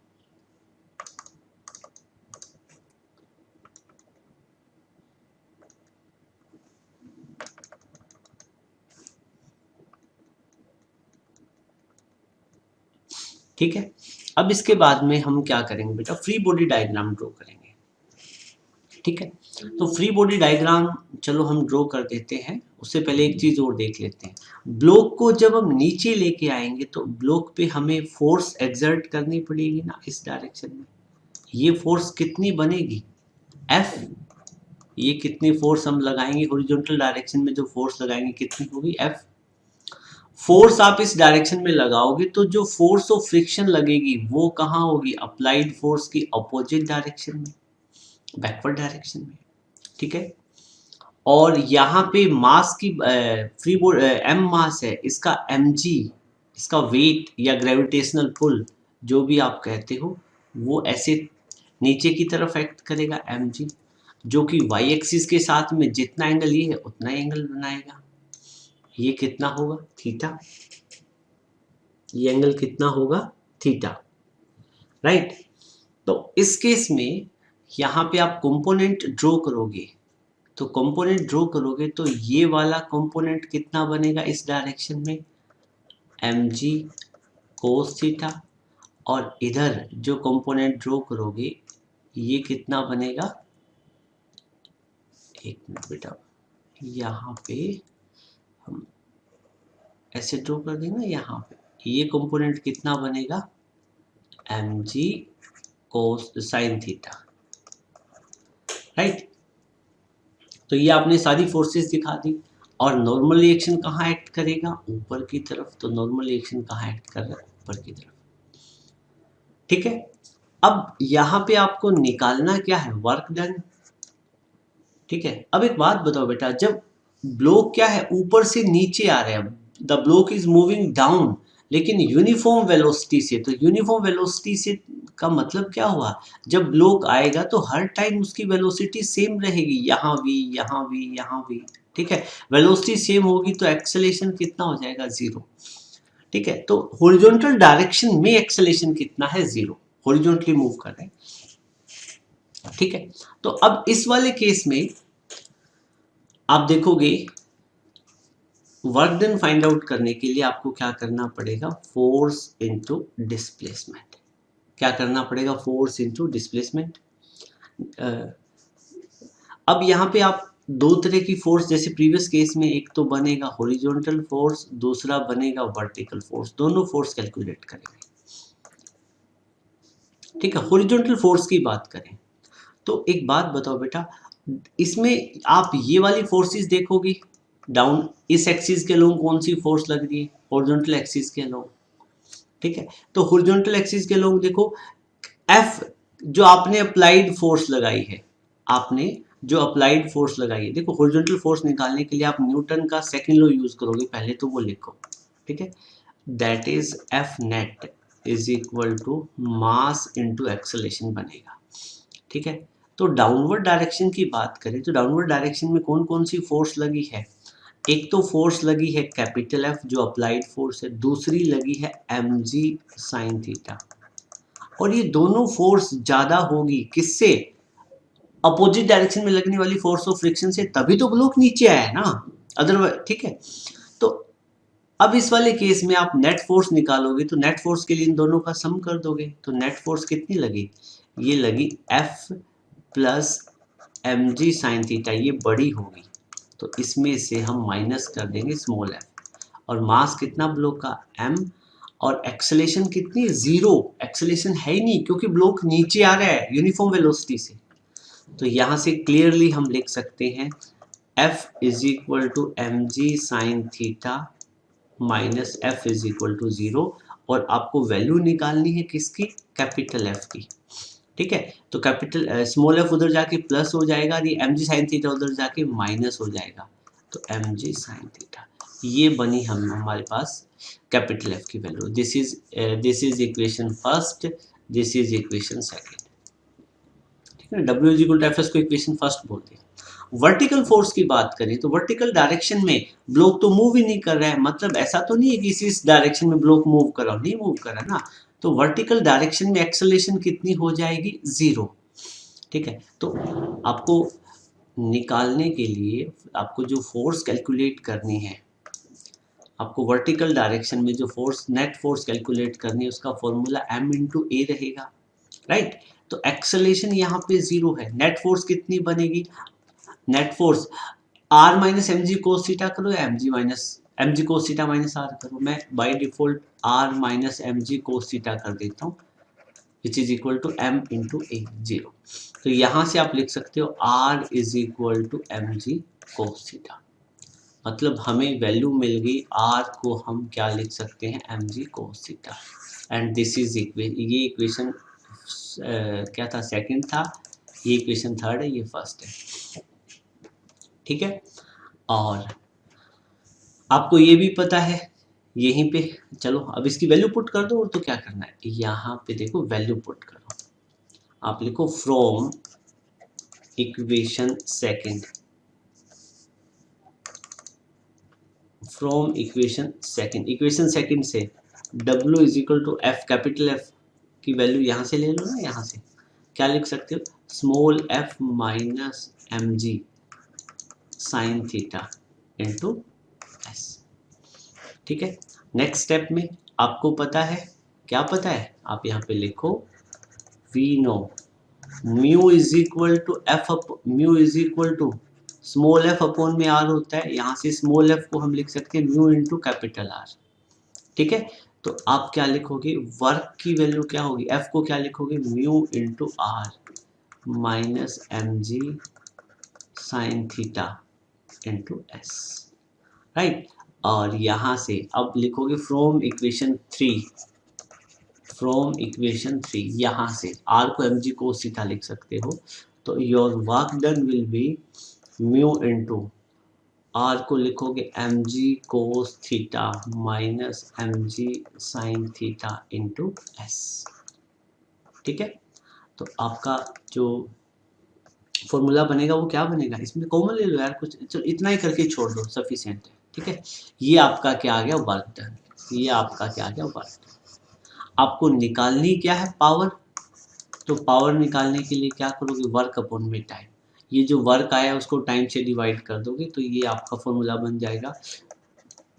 S1: ठीक है। अब इसके बाद में हम क्या करेंगे बेटा, फ्री बॉडी डायग्राम ड्रॉ करेंगे, ठीक है। तो फ्री बॉडी डायग्राम चलो हम ड्रॉ कर देते हैं, उससे पहले एक चीज और देख लेते हैं। ब्लॉक को जब हम नीचे लेके आएंगे तो ब्लॉक पे हमें फोर्स एक्सर्ट करनी पड़ेगी ना, इस डायरेक्शन में। ये फोर्स कितनी बनेगी, F। ये कितनी फोर्स हम लगाएंगे हॉरिजॉन्टल डायरेक्शन में, जो फोर्स लगाएंगे कितनी होगी, F। फोर्स आप इस डायरेक्शन में लगाओगे तो जो फोर्स ऑफ फ्रिक्शन लगेगी वो कहाँ होगी, अप्लाइड फोर्स की अपोजिट डायरेक्शन में, बैकवर्ड डायरेक्शन में, ठीक है। और यहाँ पे मास की फ्री m मास है, इसका mg, इसका वेट या ग्रेविटेशनल पुल जो भी आप कहते हो, वो ऐसे नीचे की तरफ एक्ट करेगा mg, जो कि y एक्सिस के साथ में जितना एंगल ये है उतना एंगल बनाएगा। ये कितना होगा, थीटा। ये एंगल कितना होगा, थीटा, राइट। तो इस केस में यहाँ पे आप कंपोनेंट ड्रॉ करोगे, तो कंपोनेंट ड्रॉ करोगे तो ये वाला कंपोनेंट कितना बनेगा इस डायरेक्शन में, mg cos थीटा, और इधर जो कंपोनेंट ड्रॉ करोगे ये कितना बनेगा, एक मिनट बेटा, यहाँ पे हम ऐसे ड्रॉ कर देंगे, यहाँ पे ये कंपोनेंट कितना बनेगा, mg cos sin theta, right. तो ये आपने सारी फोर्सेस दिखा दी। और नॉर्मल रिएक्शन कहाँ एक्ट करेगा, ऊपर की तरफ। तो नॉर्मल रिएक्शन कहाँ एक्ट कर रहा है, ऊपर की तरफ, ठीक है। अब यहाँ पे आपको निकालना क्या है, वर्क डन, ठीक है। अब एक बात बताओ बेटा, जब ब्लॉक क्या है, ऊपर से नीचे आ रहा है, the block is moving down, लेकिन यूनिफॉर्म वेलोसिटी से। तो यूनिफॉर्म वेलोसिटी से का मतलब क्या हुआ, जब ब्लॉक आएगा तो हर टाइम उसकी वेलोसिटी सेम रहेगी, यहाँ भी, यहाँ भी, यहाँ भी, ठीक है। वेलोसिटी सेम होगी तो एक्सेलेरेशन कितना हो जाएगा, 0, ठीक है। तो हॉरिजॉन्टल डायरेक्शन में एक्सेलेरेशन कितना है, 0, हॉरिजॉन्टली मूव कर रहे हैं, ठीक है। तो अब इस वाले केस में आप देखोगे, वर्क डन फाइंड आउट करने के लिए आपको क्या करना पड़ेगा, फोर्स इनटू डिस्प्लेसमेंट। क्या करना पड़ेगा, फोर्स इनटू डिस्प्लेसमेंट। अब यहाँ पे आप दो तरह की फोर्स, जैसे प्रीवियस केस में एक तो बनेगा हॉरिजॉन्टल फोर्स, दूसरा बनेगा वर्टिकल फोर्स, दोनों फोर्स कैलकुलेट करेंगे, ठीक है। हॉरिजॉन्टल फोर्स की बात करें तो एक बात बताओ बेटा, इसमें आप ये वाली फोर्सेस देखोगे, डाउन इस एक्सिस के लोग कौन सी फोर्स लग रही है, हॉरिजॉन्टल एक्सिस के लोग, ठीक है। तो हॉरिजॉन्टल एक्सिस के लोग देखो, F जो आपने अप्लाइड फोर्स लगाई है, आपने जो अप्लाइड फोर्स लगाई है, देखो हॉरिजॉन्टल फोर्स निकालने के लिए आप न्यूटन का सेकंड लॉ यूज करोगे, पहले तो वो लिखो, ठीक है। That is F net is equal to mass into acceleration बनेगा, ठीक है। तो डाउनवर्ड डायरेक्शन की बात करें तो डाउनवर्ड डायरेक्शन में कौन कौन सी फोर्स लगी है, एक तो फोर्स लगी है कैपिटल F जो अप्लाइड फोर्स है, दूसरी लगी है mg sin थीटा। और ये दोनों फोर्स ज्यादा होगी किससे, अपोजिट डायरेक्शन में लगने वाली फोर्स ऑफ फ्रिक्शन से, तभी तो ब्लॉक नीचे आया है ना, अदरवाइज, ठीक है। तो अब इस वाले केस में आप नेट फोर्स निकालोगे तो नेट फोर्स के लिए इन दोनों का सम कर दोगे, तो नेट फोर्स कितनी लगी, ये लगी F plus mg sine theta, ये बड़ी होगी तो इसमें से हम माइनस कर देंगे स्मॉल f, और मास कितना ब्लॉक का m, और एक्सेलेरेशन कितनी, जीरो, एक्सेलेरेशन है ही नहीं क्योंकि ब्लॉक नीचे आ रहा है यूनिफॉर्म वेलोसिटी से। तो यहाँ से क्लियरली हम लिख सकते हैं F is equal to M G sine theta minus F is equal to 0, और आपको वैल्यू निकालनी है किसकी, कैपिटल F की। ठीक है, तो कैपिटल स्मॉल f उधर जाके प्लस हो जाएगा और ये एम जी साइन थीटा उधर जाके माइनस हो जाएगा, तो एम जी साइन थीटा ये बनी हमारे पास कैपिटल F की value. This is equation first, this is equation second. ठीक है, W is equal to F को इक्वेशन फर्स्ट बोलते हैं। वर्टिकल फोर्स की बात करें तो वर्टिकल डायरेक्शन में ब्लॉक तो मूव ही नहीं कर रहा है, मतलब ऐसा तो नहीं है कि इस डायरेक्शन में ब्लॉक मूव कर रहा, नहीं मूव कर रहा ना, तो वर्टिकल डायरेक्शन में एक्सेलरेशन कितनी हो जाएगी, 0। ठीक है, तो आपको निकालने के लिए आपको जो फोर्स कैलकुलेट करनी है, आपको वर्टिकल डायरेक्शन में जो फोर्स नेट फोर्स कैलकुलेट करनी है उसका फॉर्मूला m इंटू ए रहेगा, राइट। तो एक्सेलरेशन यहाँ पे 0 है, नेट फोर्स कितनी बनेगी, net force r minus M G cos theta करो या M G cos theta minus R करो, मैं by default r minus M G cos theta कर देता हूँ, which is equal to m into A, 0। तो यहाँ से आप लिख सकते हो r is equal to M G cos theta, मतलब हमें वैल्यू मिल गई r को हम क्या लिख सकते हैं, M G cos theta, and this is ये इक्वेशन क्या था, सेकंड था, ये इक्वेशन थर्ड है, ये फर्स्ट है। ठीक है, और आपको ये भी पता है यहीं पे, चलो अब इसकी वैल्यू पुट कर दो, और तो क्या करना है, यहाँ पे देखो वैल्यू पुट करो, आप लिखो from equation second, from equation second से W is equal to F, capital F की वैल्यू यहाँ से ले लो ना, यहाँ से क्या लिख सकते हो, small f minus M G sine theta into S. ठीक है, नेक्स्ट स्टेप में आपको पता है, क्या पता है, आप यहाँ पे लिखो we know mu is equal to F, mu is equal to small f upon में r होता है, यहाँ से स्मॉल f को हम लिख सकते हैं म्यू इंटू कैपिटल R। ठीक है, तो आप क्या लिखोगे, वर्क की वैल्यू क्या होगी, f को क्या लिखोगे, mu into R minus M G sine theta into S, right. और यहाँ से अब लिखोगे फ्रॉम इक्वेशन 3, यहाँ से r को mg कोस थीटा लिख सकते हो, तो your work done will be mu into r को लिखोगे mg कोस theta minus mg sine theta into S. ठीक है, तो आपका जो फॉर्मूला बनेगा वो क्या बनेगा, इसमें कॉमन ले लो यार कुछ, चलो इतना ही करके छोड़ दो, सफिशिएंट है। ठीक है, ये आपका क्या आ गया, वर्क डन, ये आपका क्या आ गया, वर्क डन। आपको निकालनी क्या है, पावर, तो पावर निकालने के लिए क्या करोगे, वर्क अपॉन में टाइम, ये जो वर्क आया उसको टाइम से डिवाइड कर दोगे, तो ये आपका फॉर्मूला बन जाएगा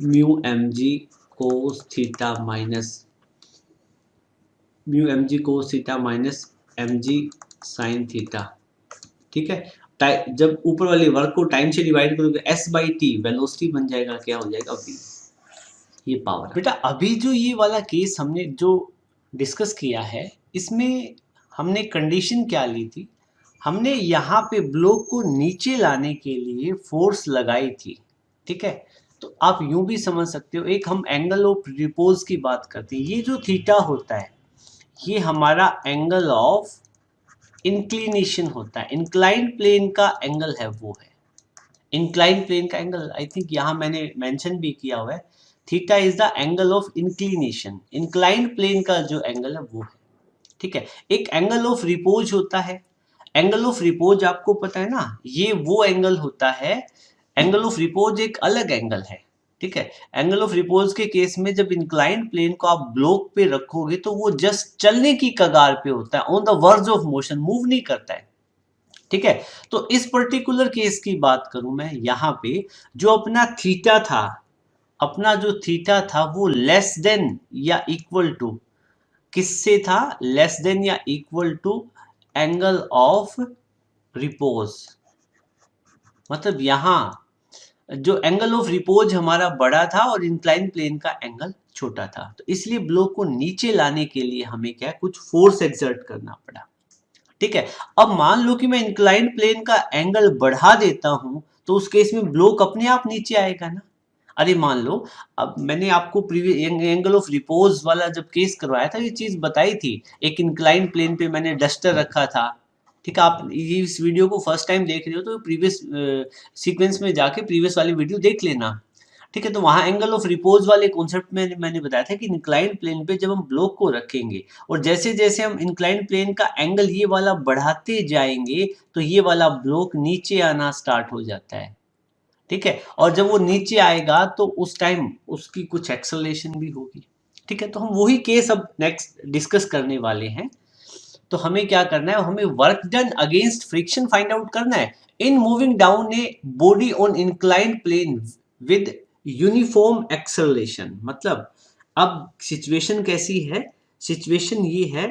S1: mu M G cos theta minus mu M G cos theta minus M G sine theta. ठीक है, जब ऊपर वाले वर्क को टाइम से डिवाइड करोगे s बाई टी, वेलोसिटी बन जाएगा, क्या हो जाएगा, v, ये पावर। बेटा अभी जो ये वाला केस हमने जो डिस्कस किया है, इसमें हमने कंडीशन क्या ली थी, हमने यहाँ पे ब्लॉक को नीचे लाने के लिए फोर्स लगाई थी। ठीक है, तो आप यूं भी समझ सकते हो, एक हम एंगल ऑफ रिपोज की बात करते हैं, ये जो थीटा होता है ये हमारा एंगल ऑफ इंक्लिनेशन होता है, इंक्लाइंड प्लेन का एंगल है वो है इंक्लाइंड प्लेन का एंगल, आई थिंक यहाँ मैंने मेंशन भी किया हुआ है, theta is the angle of inclination, inclined plane का जो एंगल है वो है। ठीक है, एक एंगल ऑफ रिपोज होता है, एंगल ऑफ रिपोज आपको पता है ना, ये वो एंगल होता है, एंगल ऑफ रिपोज एक अलग एंगल है। ठीक है, एंगल ऑफ रिपोज के केस में जब इंक्लाइंड प्लेन को आप ब्लॉक पे रखोगे तो वो जस्ट चलने की कगार पे होता है, on the verge of motion, move नहीं करता है। ठीक है, तो इस पर्टिकुलर केस की बात करूं मैं, यहाँ पे जो अपना थीटा था, अपना जो थीटा था वो लेस देन या इक्वल टू किससे था, लेस देन या equal to angle of repose. मतलब यहां जो एंगल ऑफ रिपोज हमारा बड़ा था और इंक्लाइन प्लेन का एंगल छोटा था, तो इसलिए ब्लॉक को नीचे लाने के लिए हमें क्या कुछ फोर्स एक्सर्ट करना पड़ा। ठीक है, अब मान लो कि मैं इंक्लाइंड प्लेन का एंगल बढ़ा देता हूं, तो उस केस में ब्लॉक अपने आप नीचे आएगा ना। अरे मान लो, अब मैंने आपको प्रीवियस एंगल ऑफ रिपोज वाला जब केस करवाया था ये चीज बताई थी, एक इंक्लाइंड प्लेन पे मैंने डस्टर रखा था। ठीक है, आप ये इस वीडियो को फर्स्ट टाइम देख रहे हो तो प्रीवियस सीक्वेंस में जाके प्रीवियस वाली वीडियो देख लेना। ठीक है, तो वहां एंगल ऑफ रिपोज वाले कॉन्सेप्ट में मैंने बताया था कि इंक्लाइंड प्लेन पे जब हम ब्लॉक को रखेंगे और जैसे जैसे हम इंक्लाइंड प्लेन का एंगल ये वाला बढ़ाते जाएंगे तो ये वाला ब्लॉक नीचे आना स्टार्ट हो जाता है। ठीक है, और जब वो नीचे आएगा तो उस टाइम उसकी कुछ एक्सेलरेशन भी होगी। ठीक है, तो हम वही केस अब नेक्स्ट डिस्कस करने वाले हैं। तो हमें क्या करना है, हमें work done against friction find out करना है in moving down a body on inclined plane with uniform acceleration. मतलब अब सिचुएशन कैसी है, सिचुएशन ये है,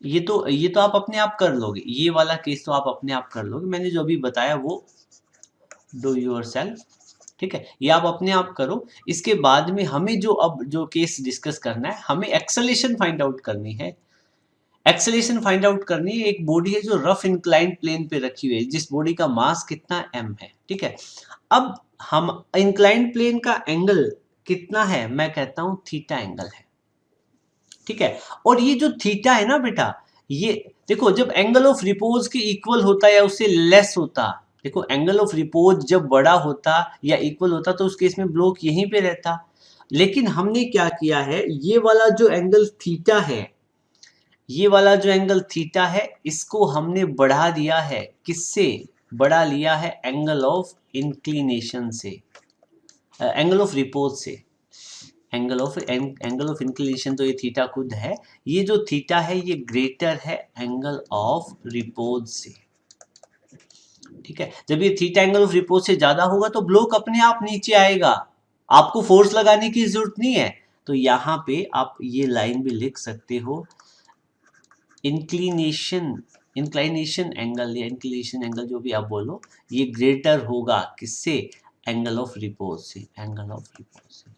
S1: ये तो आप अपने आप कर लोगे, ये वाला केस तो आप अपने आप कर लोगे, मैंने जो अभी बताया वो डू योर सेल्फ। ठीक है, ये आप अपने आप करो। इसके बाद में हमें जो अब जो केस डिस्कस करना है, हमें एक्सेलरेशन फाइंड आउट करनी है। एक्सेलरेशन फाइंड आउट करनी है, एक बॉडी है जो रफ इंक्लाइंड प्लेन पे रखी हुई है, जिस बॉडी का मास कितना m है। ठीक है, अब हम इंक्लाइंड प्लेन का एंगल कितना है, मैं कहता हूं थीटा एंगल है। ठीक है, और ये जो थीटा है ना बेटा, ये देखो जब एंगल ऑफ रिपोज के इक्वल होता है या उससे लेस होता, देखो एंगल ऑफ रिपोज जब बड़ा होता या इक्वल होता तो उस केस में ब्लॉक यहीं पे रहता। लेकिन हमने क्या किया है, ये वाला जो एंगल थीटा है, ये वाला जो एंगल थीटा है इसको हमने बढ़ा दिया है, किससे बढ़ा लिया है, एंगल ऑफ इंक्लिनेशन से, एंगल ऑफ रिपोज से। एंगल ऑफ इंक्लिनेशन तो ये थीटा खुद है, ये जो थीटा है ये ग्रेटर है एंगल ऑफ रिपोज से। ठीक है, जब ये थीटा एंगल ऑफ रिपोज से ज्यादा होगा तो ब्लॉक अपने आप नीचे आएगा, आपको फोर्स लगाने की जरूरत नहीं है। तो यहाँ पे आप ये लाइन भी लिख सकते हो, इंक्लिनेशन एंगल या इंक्लिनेशन एंगल जो भी आप बोलो, ये ग्रेटर होगा किससे, एंगल ऑफ रिपोज से, एंगल ऑफ रिपोज से।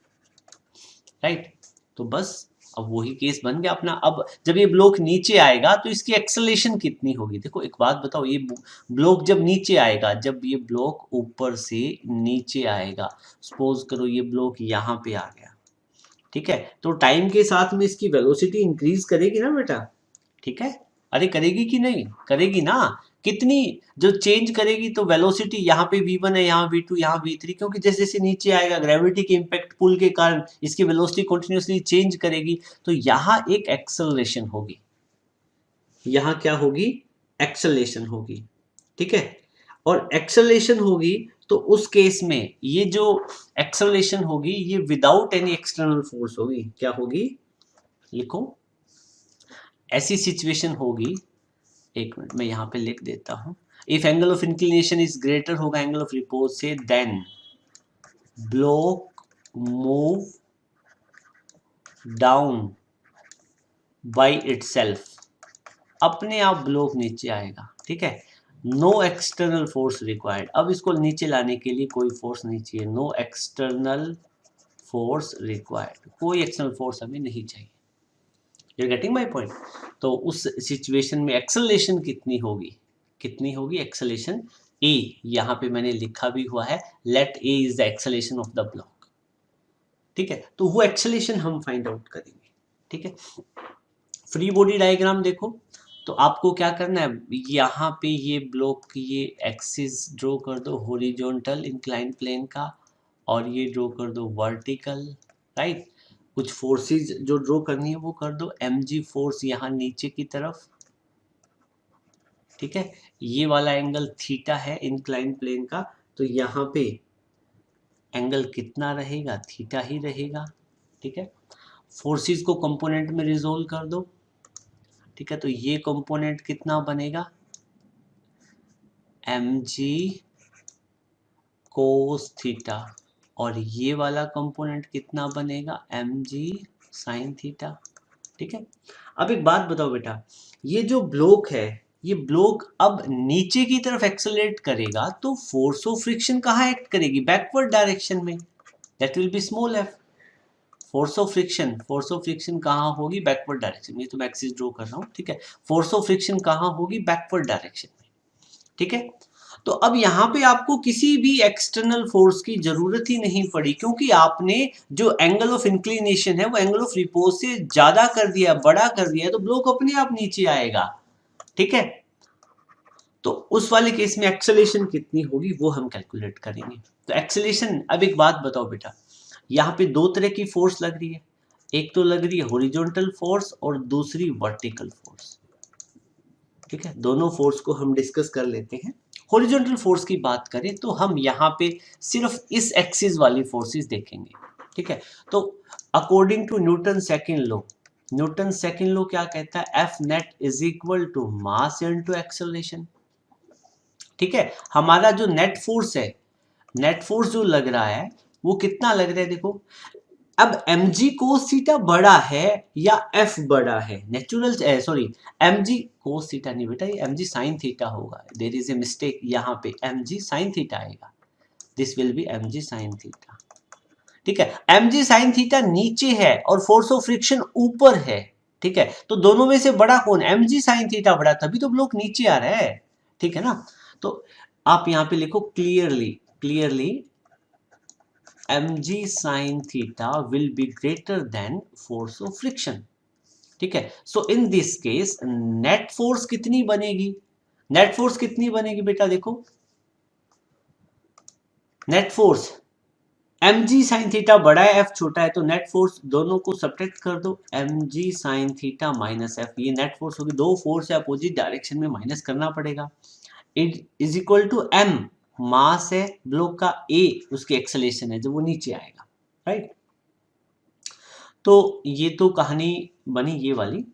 S1: राइट, तो बस अब वही केस बन गया अपना। अब जब ये ब्लॉक नीचे आएगा तो इसकी एक्सेलरेशन कितनी होगी। देखो एक बात बताओ, ये ब्लॉक जब नीचे आएगा, जब ये ब्लॉक ऊपर से नीचे आएगा, सपोज करो ये ब्लॉक यहाँ पे आ गया, ठीक है, तो टाइम के साथ में इसकी वेलोसिटी इंक्रीज करेगी ना बेटा। ठीक है, अरे करेगी कि नहीं, करेगी ना। कितनी जो चेंज करेगी, तो वेलोसिटी यहाँ पे v1 है, यहाँ v2, यहाँ v3, क्योंकि जैसे जैसे नीचे आएगा ग्रेविटी के इम्पैक्ट पुल के कारण इसकी वेलोसिटी कंटिन्यूसली चेंज करेगी, तो यहाँ एक एक्सेलरेशन होगी, यहाँ क्या होगी, एक्सेलरेशन होगी। ठीक है, और एक्सेलरेशन होगी तो उस केस में ये जो एक्सेलरेशन होगी ये विदाउट एनी एक्सटर्नल फोर्स होगी। क्या होगी, लिखो, ऐसी सिचुएशन होगी, एक मिनट मैं यहाँ पे लिख देता हूँ, if angle of inclination is greater होगा एंगल ऑफ रिपोज से, then block move down by itself, अपने आप ब्लॉक नीचे आएगा। ठीक है, नो एक्सटर्नल फोर्स रिक्वायर्ड, अब इसको नीचे लाने के लिए कोई फोर्स नहीं चाहिए, नो एक्सटर्नल फोर्स रिक्वायर्ड, कोई एक्सटर्नल फोर्स हमें नहीं चाहिए। You getting my point. तो उस सिचुएशन में एक्सेलरेशन कितनी होगी, कितनी होगी एक्सेलरेशन, ए, यहाँ पे मैंने लिखा भी हुआ है, let a is the acceleration of the block. ठीक है, तो वो एक्सेलरेशन हम फाइंड आउट करेंगे। ठीक है, फ्री बॉडी डायग्राम देखो, तो आपको क्या करना है, यहाँ पे ये ब्लॉक की ये एक्सिस ड्रॉ कर दो हॉरिजॉन्टल इंक्लाइन प्लेन का, और ये ड्रॉ कर दो वर्टिकल। राइट, कुछ फोर्सेस जो ड्रॉ करनी है वो कर दो, mg फोर्स यहाँ नीचे की तरफ। ठीक है, ये वाला एंगल थीटा है इंक्लाइन प्लेन का, तो यहाँ पे एंगल कितना रहेगा, थीटा ही रहेगा। ठीक है, फोर्सेस को कंपोनेंट में रिजोल्व कर दो। ठीक है, तो ये कंपोनेंट कितना बनेगा, mg कोस थीटा, और ये वाला कंपोनेंट कितना बनेगा, mg sin थीटा। ठीक है, अब एक बात बताओ बेटा, ये जो ब्लॉक है, ये ब्लॉक अब नीचे की तरफ एक्सेलरेट करेगा तो फोर्स ऑफ फ्रिक्शन कहाँ एक्ट करेगी, बैकवर्ड डायरेक्शन में, that will be small F. Force of friction कहाँ होगी, बैकवर्ड डायरेक्शन में। ये तो मैं एक्सिस ड्रॉ कर रहा हूँ, ठीक है। फोर्स ऑफ फ्रिक्शन कहाँ होगी, बैकवर्ड डायरेक्शन में, ठीक है। तो अब यहाँ पे आपको किसी भी एक्सटर्नल फोर्स की जरूरत ही नहीं पड़ी, क्योंकि आपने जो एंगल ऑफ इंक्लिनेशन है वो एंगल ऑफ रिपोज से ज्यादा कर दिया, बड़ा कर दिया, तो ब्लॉक अपने आप नीचे आएगा, ठीक है। तो उस वाले केस में एक्सेलेरेशन कितनी होगी वो हम कैलकुलेट करेंगे। तो एक्सेलेरेशन, अब एक बात बताओ बेटा, यहाँ पे दो तरह की फोर्स लग रही है, एक तो लग रही है हॉरिजॉन्टल फोर्स और दूसरी वर्टिकल फोर्स, ठीक है। दोनों फोर्स को हम डिस्कस कर लेते हैं। हॉरिजॉन्टल फोर्स की बात करें तो हम यहाँ पे सिर्फ इस एक्सिस वाली फोर्सेस देखेंगे, ठीक है। तो according to Newton second law क्या कहता है, F net is equal to mass into acceleration, ठीक है। हमारा जो नेट फोर्स जो लग रहा है वो कितना लग रहा है, देखो अब mg cos थीटा बड़ा है या f बड़ा है, natural sorry mg cos theta नहीं बेटा, ये mg sin थीटा होगा, देयर इज ए मिस्टेक, यहाँ पे mg sin थीटा आएगा, this will B mg sin theta, ठीक है। mg sin थीटा नीचे है और फोर्स ऑफ फ्रिक्शन ऊपर है, ठीक है। तो दोनों में से बड़ा कौन, mg sin थीटा बड़ा, तभी तो ब्लॉक नीचे आ रहा है, ठीक है ना। तो आप यहाँ पे लिखो clearly mg sin theta will be greater than force of friction, ठीक है। So in this case net force कितनी बनेगी बेटा, देखो net force mg sin theta बड़ा है, f छोटा है, तो नेट फोर्स दोनों को सब्ट्रैक्ट कर दो, mg sin theta minus f, ये नेट फोर्स होगी, दो फोर्स है अपोजिट डायरेक्शन में, माइनस करना पड़ेगा, it is equal to m, mass है ब्लॉक का, a उसकी एक्सेलरेशन है जब वो नीचे आएगा, राइट। तो ये तो कहानी बनी ये वाली।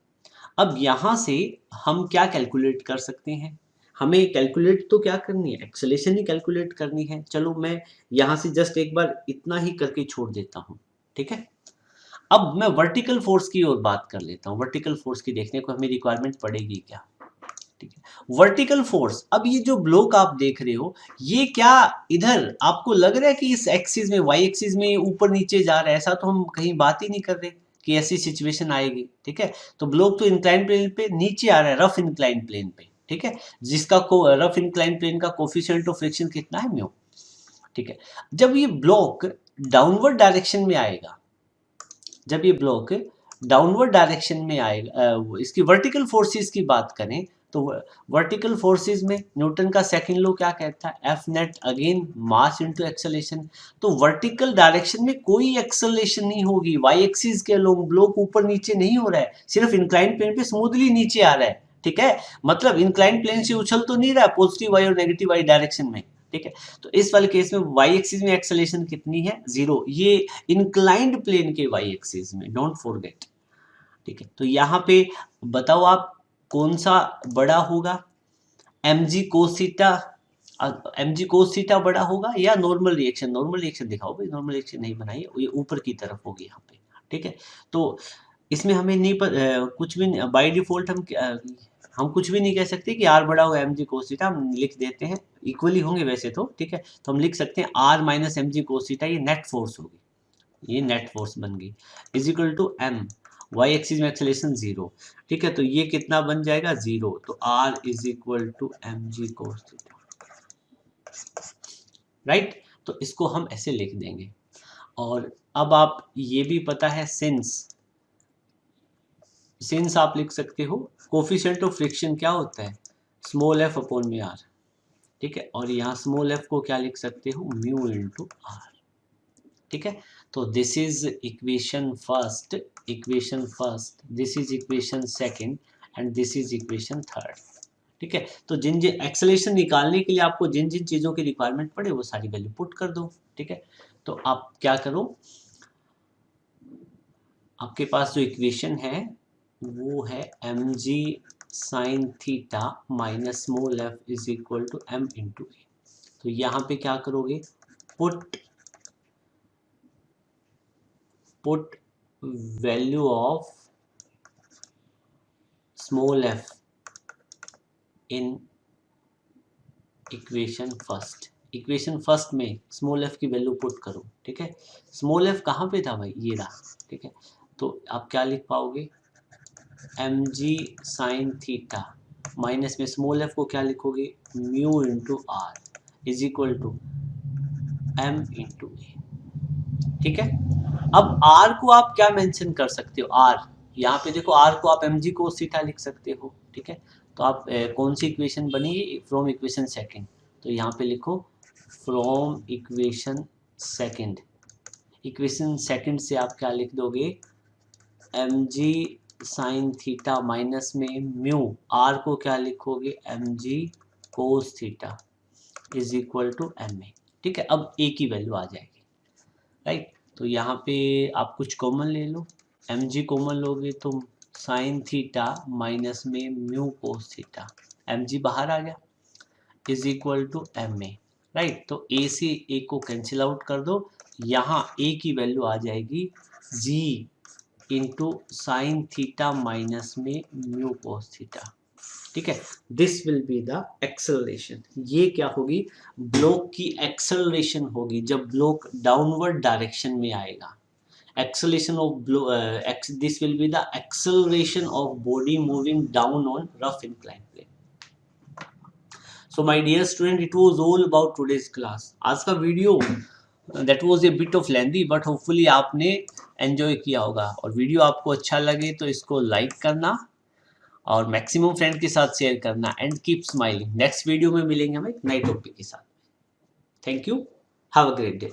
S1: अब यहां से हम क्या कैलकुलेट कर सकते हैं, हमें कैलकुलेट तो क्या करनी है, एक्सेलरेशन ही कैलकुलेट करनी है। चलो मैं यहां से जस्ट एक बार इतना ही करके छोड़ देता हूं, ठीक है। अब मैं वर्टिकल फोर्स की ओर बात कर लेता हूं, वर्टिकल फोर्स की देखने को हमें रिक्वायरमेंट पड़ेगी क्या, ठीक है। वर्टिकल फोर्स, अब ये जो ब्लॉक आप देख रहे हो, ये क्या इधर आपको लग रहा है कि इस एक्सिस में, वाई एक्सिस में ऊपर नीचे जा रहा है, ऐसा तो हम कहीं बात ही नहीं कर रहे कि ऐसी सिचुएशन आएगी, ठीक है। तो ब्लॉक तो इंक्लाइन प्लेन पे नीचे आ रहा है, रफ इंक्लाइन प्लेन पे, ठीक है, जिसका रफ इंक्लाइन प्लेन का कोफिशिएंट ऑफ फ्रिक्शन कितना है, म्यू, ठीक है। जब ये ब्लॉक डाउनवर्ड डायरेक्शन में आएगा, जब ये ब्लॉक डाउनवर्ड डायरेक्शन में आएगा, इसकी वर्टिकल फोर्सेस की बात करें तो वर्टिकल फोर्सेस में न्यूटन का सेकंड लॉ क्या कहता है, एफ नेट अगेन मास इनटू एक्सेलरेशन। तो वर्टिकल डायरेक्शन में कोई एक्सेलरेशन नहीं होगी, वाई एक्सिस के अलोंग ब्लॉक ऊपर नीचे नहीं हो रहा है, सिर्फ इंक्लाइन प्लेन पे स्मूथली नीचे आ रहा है, ठीक है। मतलब इंक्लाइन प्लेन से उछल तो नहीं रहा पॉजिटिव वाई और नेगेटिव वाई डायरेक्शन में, ठीक है। तो इस वाले केस में वाई एक्सिस में एक्सेलरेशन कितनी है, 0, ये इंक्लाइंड प्लेन के वाई एक्सिस में, डोंट फॉरगेट, ठीक है। तो यहाँ पे बताओ आप कौन सा बड़ा होगा, mg cos theta, mg cos theta बड़ा होगा या नॉर्मल रिएक्शन दिखाओ भाई, नॉर्मल रिएक्शन नहीं बनाई, ये ऊपर की तरफ होगी यहाँ पे, ठीक है। तो इसमें हमें नहीं कुछ भी बाय डिफॉल्ट हम कुछ भी नहीं कह सकते कि r बड़ा होगा mg cos थीटा, हम लिख देते हैं इक्वली होंगे वैसे तो, ठीक है। तो हम लिख सकते हैं r minus mg cos theta, ये नेट फोर्स होगी, ये नेट फोर्स बन गई, is equal to m, Y axis में एक्सेलरेशन 0, ठीक है। तो ये कितना बन जाएगा, 0, तो r is equal to mg cos theta, right. तो इसको हम ऐसे लिख देंगे। और अब आप ये भी पता है सिंस आप लिख सकते हो कोफिशिएंट ऑफ फ्रिक्शन क्या होता है, स्मॉल f अपॉन में r, ठीक है। और यहाँ स्मॉल f को क्या लिख सकते हो, म्यू इनटू r, ठीक है। तो this is equation first, this is equation second and this is equation third, ठीक है। तो जिन जिन एक्सेलरेशन निकालने के लिए आपको जिन जिन चीज़ों की रिक्वायरमेंट पड़े वो सारी वैल्यू पुट कर दो, ठीक है। तो आप क्या करो, आपके पास जो इक्वेशन है वो है mg sin theta minus small f is equal to m into A. तो यहाँ पे क्या करोगे, put put value of small f in equation first में स्मॉल एफ की वैल्यू पुट करो, ठीक है। स्मॉल एफ कहाँ पे था भाई, ये रहा, ठीक है। तो आप क्या लिख पाओगे, M G sine theta minus में स्मॉल एफ को क्या लिखोगे, mu into R is equal to M into A, ठीक है। अब आर को आप क्या मेंशन कर सकते हो, आर यहाँ पे देखो, आर को आप एम जी कोस थीटा लिख सकते हो, ठीक है। तो आप कौन सी इक्वेशन बनेगी, फ्रॉम इक्वेशन सेकंड, तो यहाँ पे लिखो from equation second, equation second से आप क्या लिख दोगे, M G sine theta minus में म्यू, आर को क्या लिखोगे, M G cos theta is equal to M A, ठीक है। अब ए की वैल्यू आ जाएगी, राइट। तो यहाँ पे आप कुछ कॉमन ले लो, एम जी कॉमन लोगे तो साइन थीटा माइनस में mu cos theta, M G बाहर आ गया, is equal to M A, right. तो ए से ए को कैंसिल आउट कर दो, यहाँ ए की वैल्यू आ जाएगी जी इंटू साइन थीटा माइनस में म्यू कोस थीटा, ठीक है। This will be the acceleration, ये क्या होगी, ब्लॉक की एक्सेलरेशन होगी जब ब्लॉक डाउनवर्ड डायरेक्शन में आएगा। Acceleration of this will be the acceleration of body moving down on rough inclined plane. So my dear student, it was all about today's class. आज का video that was a bit of lengthy but hopefully आपने enjoy किया होगा, और वीडियो आपको अच्छा लगे तो इसको लाइक करना और मैक्सिमम फ्रेंड के साथ शेयर करना, and keep smiling. Next video में मिलेंगे हम एक नए टॉपिक के साथ। Thank you, have a great day.